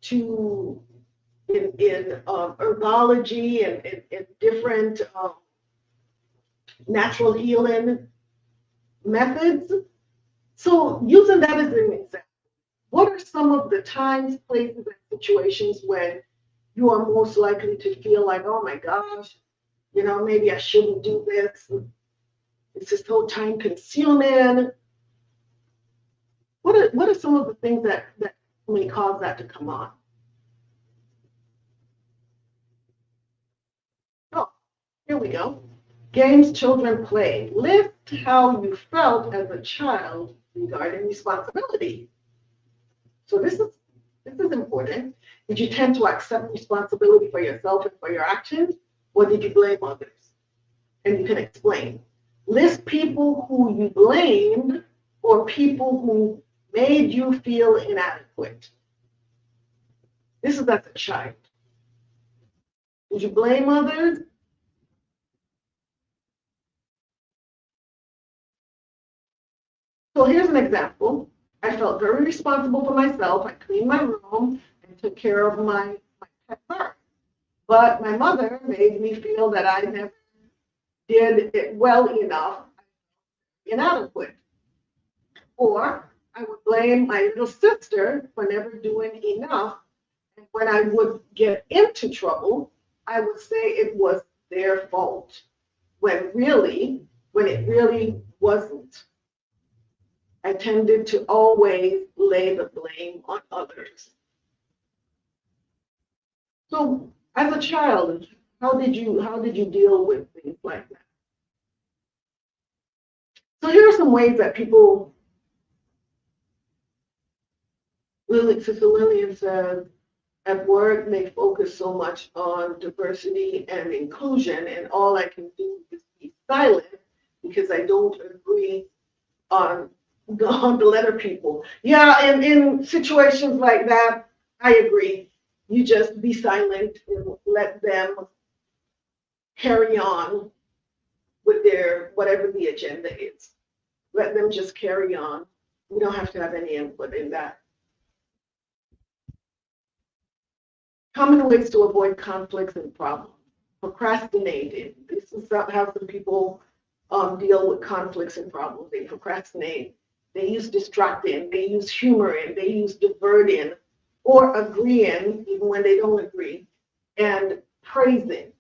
in herbology and different natural healing methods. So using that as an example, what are some of the times, places, and situations when you are most likely to feel like, oh my gosh, maybe I shouldn't do this. It's just so time consuming. What are some of the things that may cause that to come on? Oh, here we go. Games children play. List how you felt as a child regarding responsibility. So this is important. Did you tend to accept responsibility for yourself and for your actions, or did you blame others? And you can explain. List people who you blamed or people who made you feel inadequate. This is as a child. Did you blame others? So here's an example. I felt very responsible for myself. I cleaned my room and took care of my pet bird. But my mother made me feel that I never did it well enough, inadequate. Or I would blame my little sister for never doing enough. And when I would get into trouble, I would say it was their fault, when it really wasn't. I tended to always lay the blame on others. So as a child, how did you deal with things like that? So here are some ways that people, Sister Lillian says, at work they focus so much on diversity and inclusion, and all I can do is be silent because I don't agree on the letter people. Yeah, and in situations like that, I agree. You just be silent and let them carry on with their whatever the agenda is. Let them just carry on. We don't have to have any input in that. Common ways to avoid conflicts and problems. Procrastinating. This is how some people deal with conflicts and problems. They procrastinate. They use distracting. They use humoring. They use diverting or agreeing, even when they don't agree, and praising.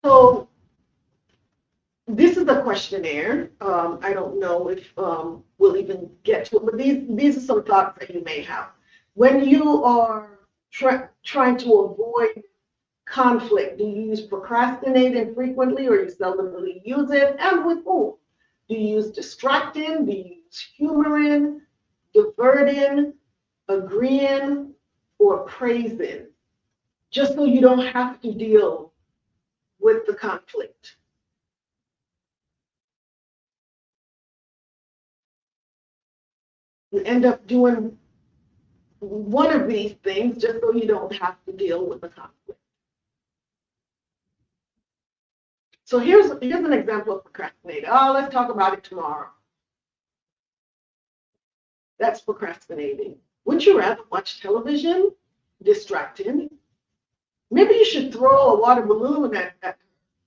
So this is a questionnaire. I don't know if we'll even get to it, but these are some thoughts that you may have. When you are trying to avoid conflict, do you use procrastinating frequently, or you seldomly use it? And with whom? Do you use distracting? Do you use humoring, diverting, agreeing, or praising? Just so you don't have to deal with the conflict. You end up doing one of these things just so you don't have to deal with the conflict. So here's an example of procrastinating. Oh, let's talk about it tomorrow. That's procrastinating. Wouldn't you rather watch television? Distracting. Maybe you should throw a water balloon at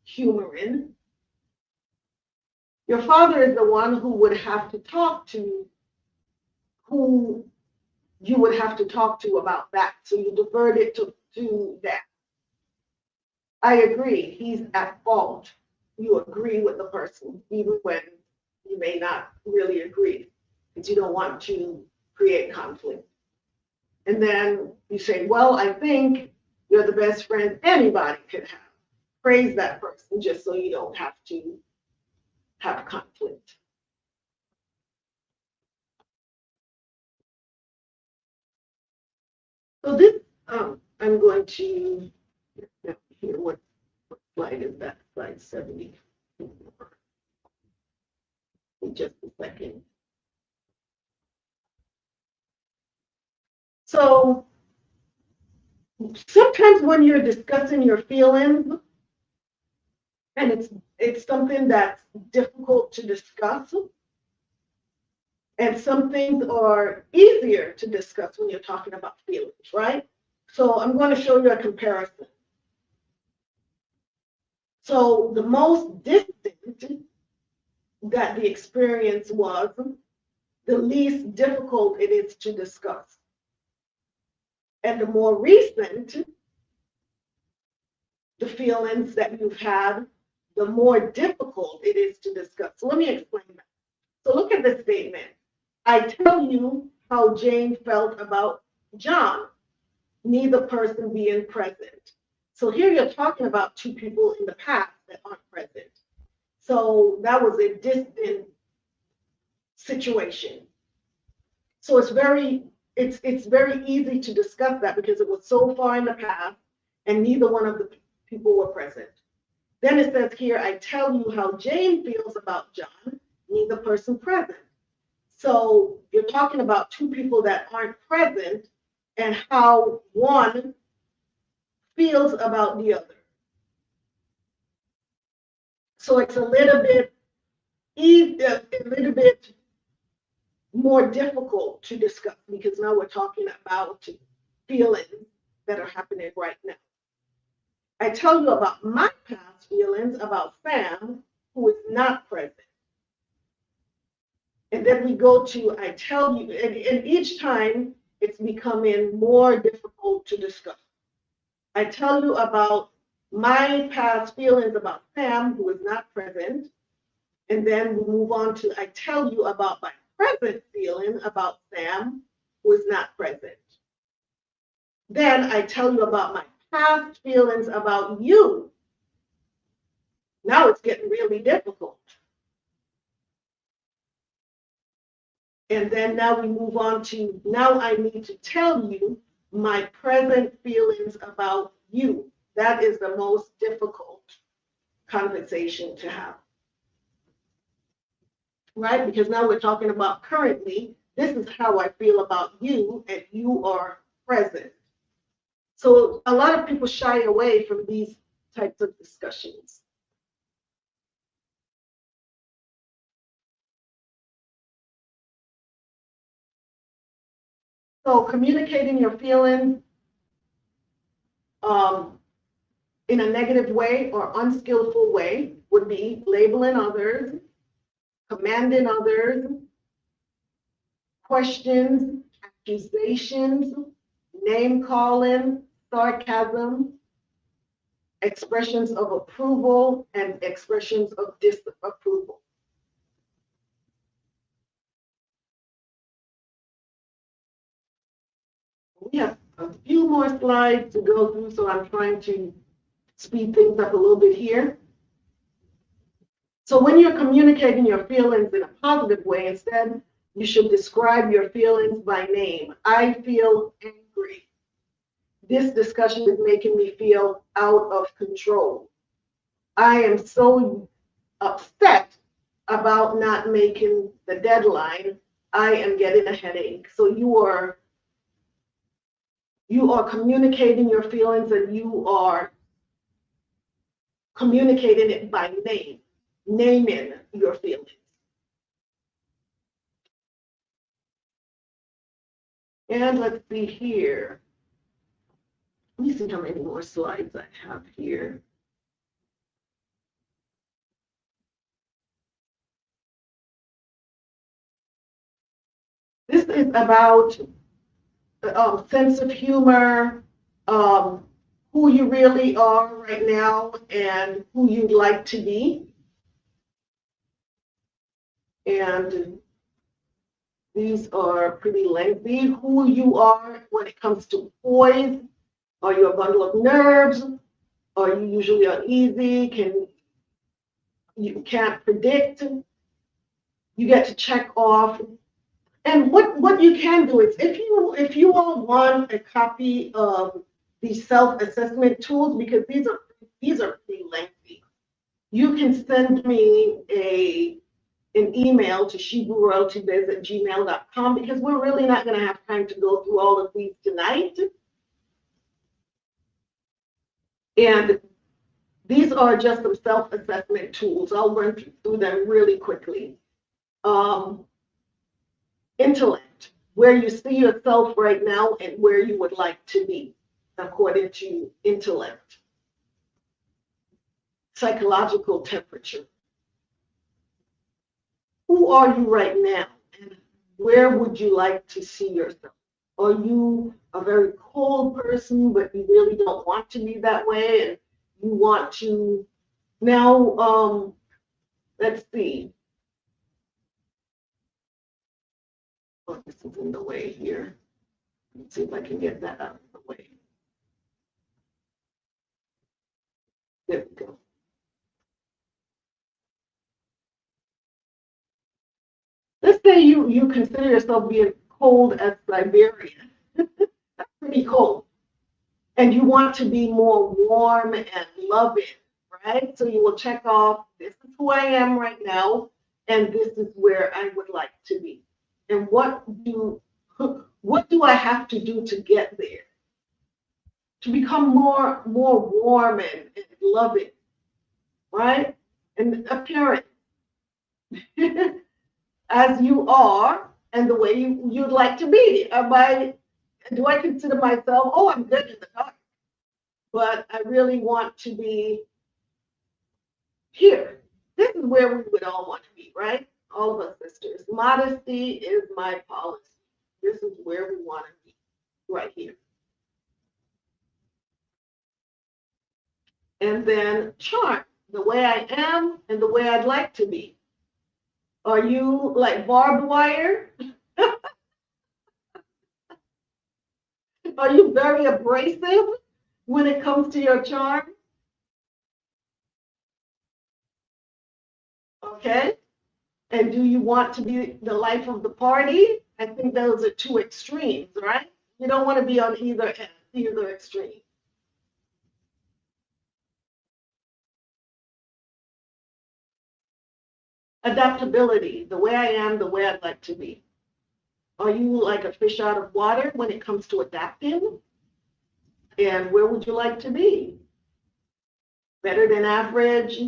humoring. Your father is the one who would have to talk to, who you would have to talk to about that. So you divert it to that. I agree, he's at fault. You agree with the person, even when you may not really agree, because you don't want to create conflict. And then you say, well, I think you're the best friend anybody could have. Praise that person just so you don't have to have conflict. So this, I'm going to hear what slide is that? Slide 70. In just a second. So sometimes when you're discussing your feelings, and it's something that's difficult to discuss, and some things are easier to discuss when you're talking about feelings, right? So I'm going to show you a comparison. So the most distant that the experience was, the least difficult it is to discuss. And the more recent the feelings that you've had, the more difficult it is to discuss. So let me explain that. So look at this statement. I tell you how Jane felt about John, neither person being present. So here you're talking about two people in the past that aren't present. So that was a distant situation. So it's very easy to discuss that because it was so far in the past and neither one of the people were present. Then it says here, I tell you how Jane feels about John, neither person present. So you're talking about two people that aren't present and how one feels about the other. So it's a little bit more difficult to discuss because now we're talking about feelings that are happening right now. I tell you about my past feelings about Sam, who is not present. And then we go to, I tell you, and each time it's becoming more difficult to discuss. I tell you about my past feelings about Sam, who is not present. And then we move on to, I tell you about my present feeling about Sam, who is not present. Then I tell you about my past feelings about you. Now it's getting really difficult. And then now we move on to, now I need to tell you my present feelings about you. That is the most difficult conversation to have. Right? Because now we're talking about currently, this is how I feel about you, and you are present. So a lot of people shy away from these types of discussions. So communicating your feelings in a negative way or unskillful way would be labeling others, commanding others, questions, accusations, name calling, sarcasm, expressions of approval, and expressions of disapproval. We have a few more slides to go through, so I'm trying to speed things up a little bit here. So when you're communicating your feelings in a positive way, instead, you should describe your feelings by name. I feel angry. This discussion is making me feel out of control. I am so upset about not making the deadline. I am getting a headache. So you are communicating your feelings, and you are communicating it by name, naming your feelings. And let's see here. Let me see how many more slides I have here. This is about sense of humor, who you really are right now, and who you'd like to be. And these are pretty lengthy. Who you are when it comes to poise. Are you a bundle of nerves? Are you usually uneasy? You can't predict? You get to check off. And what you can do is, if you all want a copy of these self-assessment tools, because these are pretty lengthy, you can send me an email to shebrewroyaltybiz@gmail.com, because we're really not going to have time to go through all of these tonight. And these are just some self-assessment tools. I'll run through them really quickly. Intellect, where you see yourself right now and where you would like to be. according to intellect, psychological temperature. Who are you right now? And where would you like to see yourself? Are you a very cold person, but you really don't want to be that way, and you want to now, let's see. Oh, this is in the way here. Let's see if I can get that out of the way. There we go. Let's say you consider yourself being cold as Siberia. That's pretty cold. And you want to be more warm and loving, right? So you will check off, this is who I am right now, and this is where I would like to be. And what do I have to do to get there? To become more warm and loving, right? And appearance. As you are and the way you'd like to be. Do I consider myself, oh, I'm good in the dark, but I really want to be here? This is where we would all want to be, right? All of us sisters. Modesty is my policy. This is where we want to be, right here. And then charm, the way I am and the way I'd like to be. Are you like barbed wire? Are you very abrasive when it comes to your charm? Okay. And do you want to be the life of the party? I think those are two extremes, right? You don't want to be on either end, either extreme. Adaptability, the way I am, the way I'd like to be. Are you like a fish out of water when it comes to adapting? And where would you like to be? Better than average?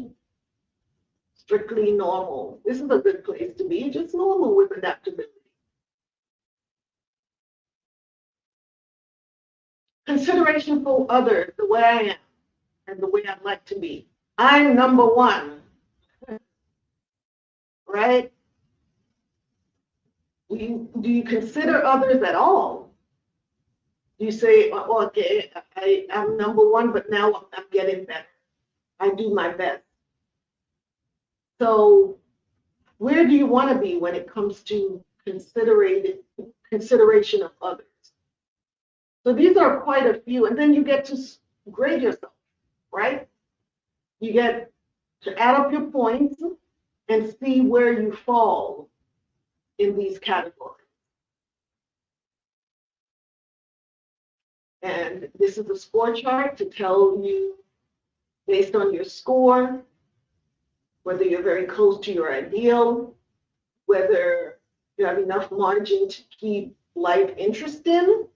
Strictly normal? This is a good place to be, just normal with adaptability. Consideration for others, the way I am and the way I'd like to be. I'm number one, right? Do you consider others at all? Do you say, oh, okay, I'm number one, but now I'm getting better. I do my best. So where do you want to be when it comes to consideration of others? So these are quite a few, and then you get to grade yourself, right? You get to add up your points and see where you fall in these categories. And this is a score chart to tell you, based on your score, whether you're very close to your ideal, whether you have enough margin to keep life interesting.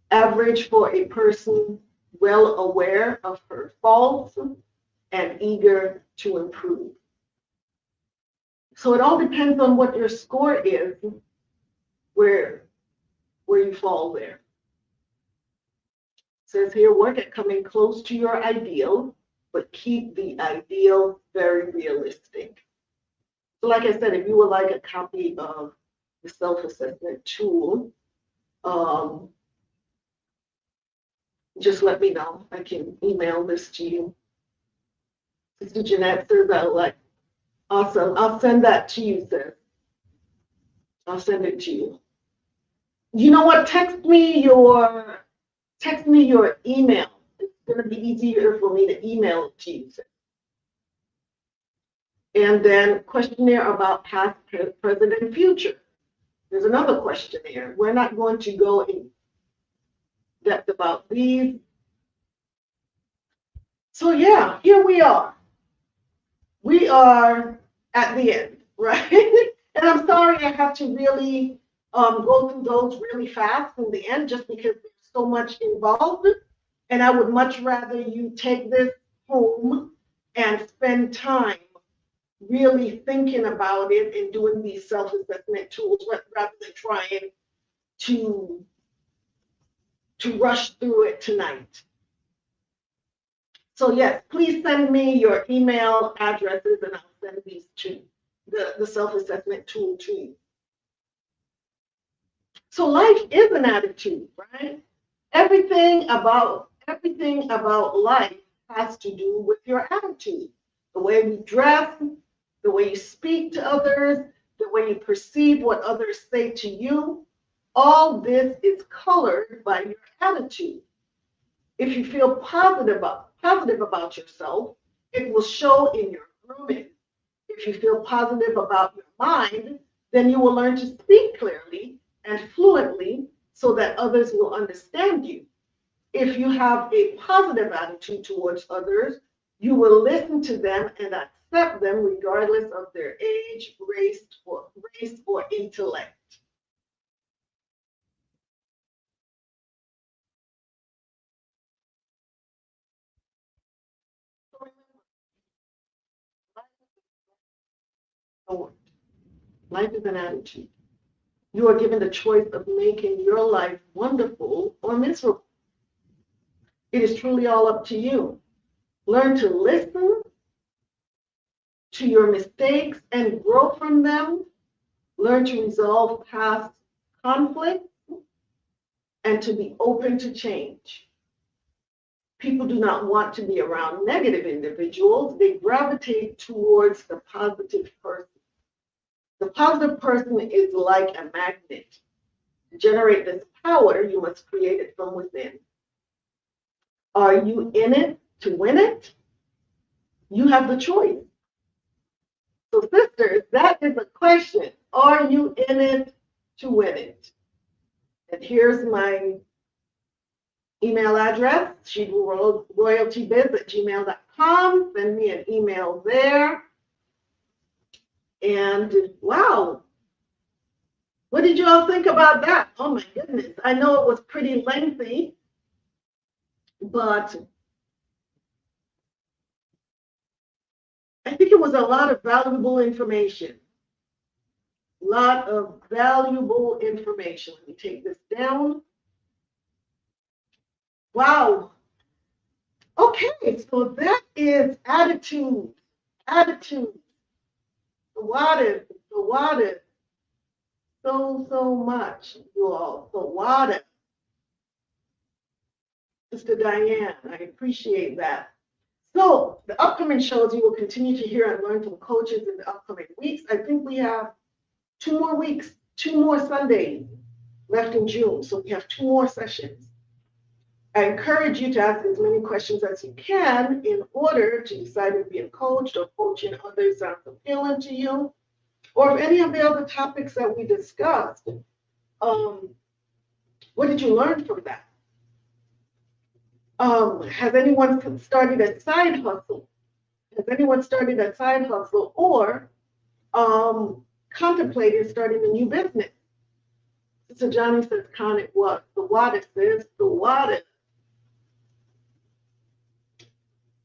Average for a person well aware of her faults and eager to improve. So it all depends on what your score is, where you fall there. It says here, work at coming close to your ideal, but keep the ideal very realistic. So like I said, if you would like a copy of the self-assessment tool, just let me know. I can email this to you. Sister Jeanette says, awesome. I'll send that to you, sis. I'll send it to you. You know what? Text me your email. It's going to be easier for me to email it to you, sis. And then questionnaire about past, present, and future. There's another questionnaire. We're not going to go in depth about these. So yeah, here we are. We are at the end, right? And I'm sorry I have to really go through those really fast in the end, just because there's so much involved. And I would much rather you take this home and spend time really thinking about it and doing these self-assessment tools rather than trying to to rush through it tonight. So yes, please send me your email addresses and I'll send these to the self-assessment tool to you. So life is an attitude, right? Everything about life has to do with your attitude. The way we dress, the way you speak to others, the way you perceive what others say to you, all this is colored by your attitude. If you feel positive about yourself, it will show in your grooming. If you feel positive about your mind, then you will learn to speak clearly and fluently so that others will understand you. If you have a positive attitude towards others, you will listen to them and accept them regardless of their age, race, or intellect. Life is an attitude. You are given the choice of making your life wonderful or miserable. It is truly all up to you. Learn to listen to your mistakes and grow from them. Learn to resolve past conflicts and to be open to change. People do not want to be around negative individuals. They gravitate towards the positive person. The positive person is like a magnet. To generate this power, you must create it from within. Are you in it to win it? You have the choice. So sisters, that is the question. Are you in it to win it? And here's my email address, shebrewroyaltybiz@gmail.com. Send me an email there. And wow, what did you all think about that? Oh my goodness. I know it was pretty lengthy, but I think it was a lot of valuable information. Lot of valuable information. Let me take this down. Wow. Okay, so that is attitude. Attitude. The water. So much, you all. The water. Sister Diane, I appreciate that. So the upcoming shows you will continue to hear and learn from coaches in the upcoming weeks. I think we have 2 more weeks, 2 more Sundays left in June. So we have 2 more sessions. I encourage you to ask as many questions as you can in order to decide if being coached or coaching others sounds appealing to you, or if any of the other topics that we discussed. What did you learn from that? Has anyone started a side hustle? Has anyone started a side hustle or contemplated starting a new business? So Johnny says, Con, it was. The water says, the water.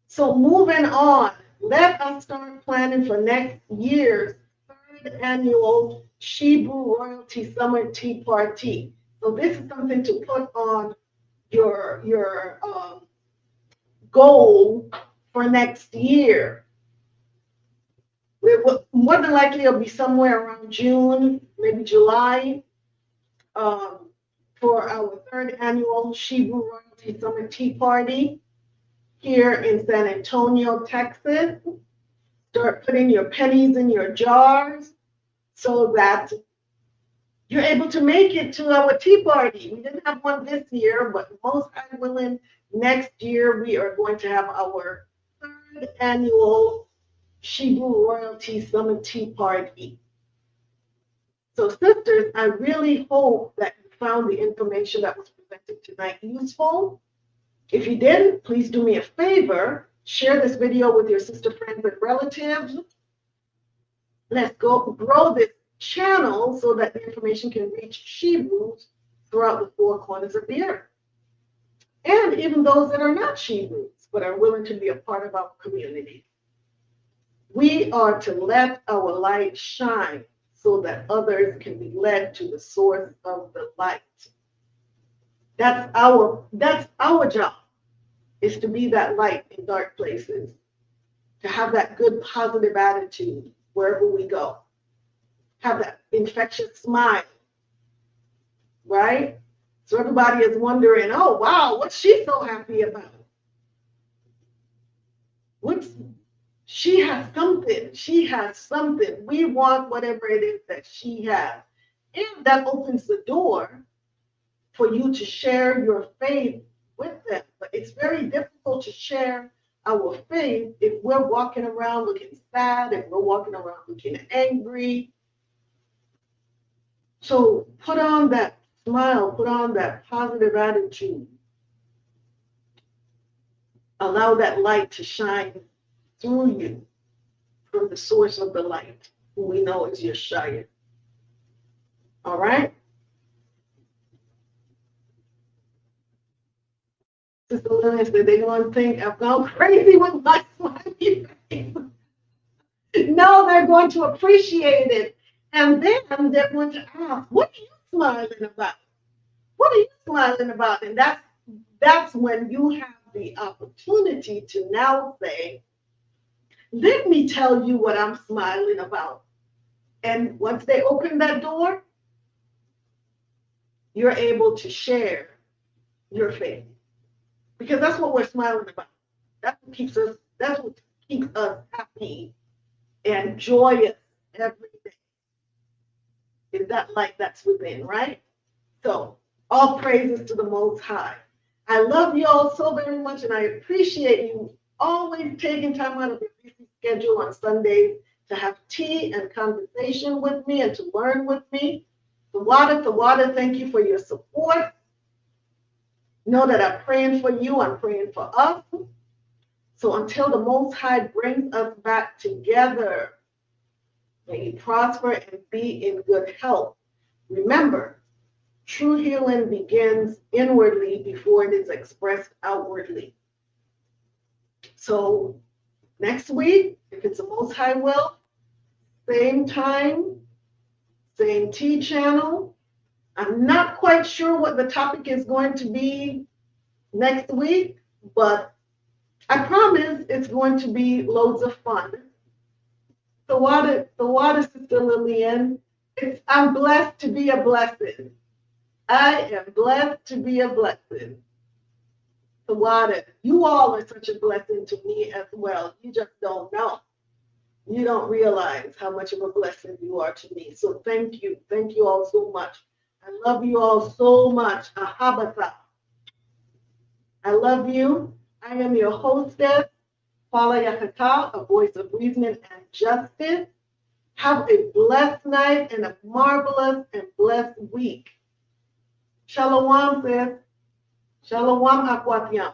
So moving on, let us start planning for next year's 3rd annual Shebrew Royalty Summer Tea Party. So this is something to put on your goal for next year. More than likely it'll be somewhere around June, maybe July, for our 3rd annual Shebrew Royalty Summer Tea Party here in San Antonio, Texas. Start putting your pennies in your jars so that you're able to make it to our tea party. We didn't have one this year, but most high willing, next year we are going to have our 3rd annual Shebrew Royalty Summer Tea Party. So sisters, I really hope that you found the information that was presented tonight useful. If you didn't, please do me a favor, share this video with your sister, friends, and relatives. Let's go grow this channel so that the information can reach Shebrews throughout the 4 corners of the earth. And even those that are not Shebrews, but are willing to be a part of our community. We are to let our light shine so that others can be led to the source of the light. That's our job, is to be that light in dark places, to have that good positive attitude wherever we go, have that infectious smile, right? So everybody is wondering, oh wow, what's she so happy about? She has something. She has something. We want whatever it is that she has. And that opens the door for you to share your faith with them. But it's very difficult to share our faith if we're walking around looking sad, if we're walking around looking angry. So put on that smile, put on that positive attitude. Allow that light to shine through you from the source of the light, who we know is YASHAYA. All right? Sister Lillian said they're going to think I've gone crazy with my smiley face. No, they're going to appreciate it. And then they're going to ask, what are you smiling about? What are you smiling about? And that's when you have the opportunity to now say, let me tell you what I'm smiling about. And once they open that door, you're able to share your faith. Because that's what we're smiling about. That's what keeps us happy and joyous every day. Is that light that's within, right? So all praises to the Most High. I love you all so very much, and I appreciate you always taking time out of your busy schedule on Sundays to have tea and conversation with me and to learn with me. The water, thank you for your support. Know that I'm praying for you, I'm praying for us. So until the Most High brings us back together, may you prosper and be in good health. Remember, true healing begins inwardly before it is expressed outwardly. So next week, if it's the Most High will, same time, same T channel. I'm not quite sure what the topic is going to be next week, but I promise it's going to be loads of fun. The water, Sister Lillian. I'm blessed to be a blessing. I am blessed to be a blessing. The water, you all are such a blessing to me as well. You just don't know. You don't realize how much of a blessing you are to me. So thank you. Thank you all so much. I love you all so much. AHAYAH. I love you. I am your hostess, Yakata, a voice of reasoning and justice. Have a blessed night and a marvelous and blessed week. Shalawam says, Shalawam Ahchwathyam.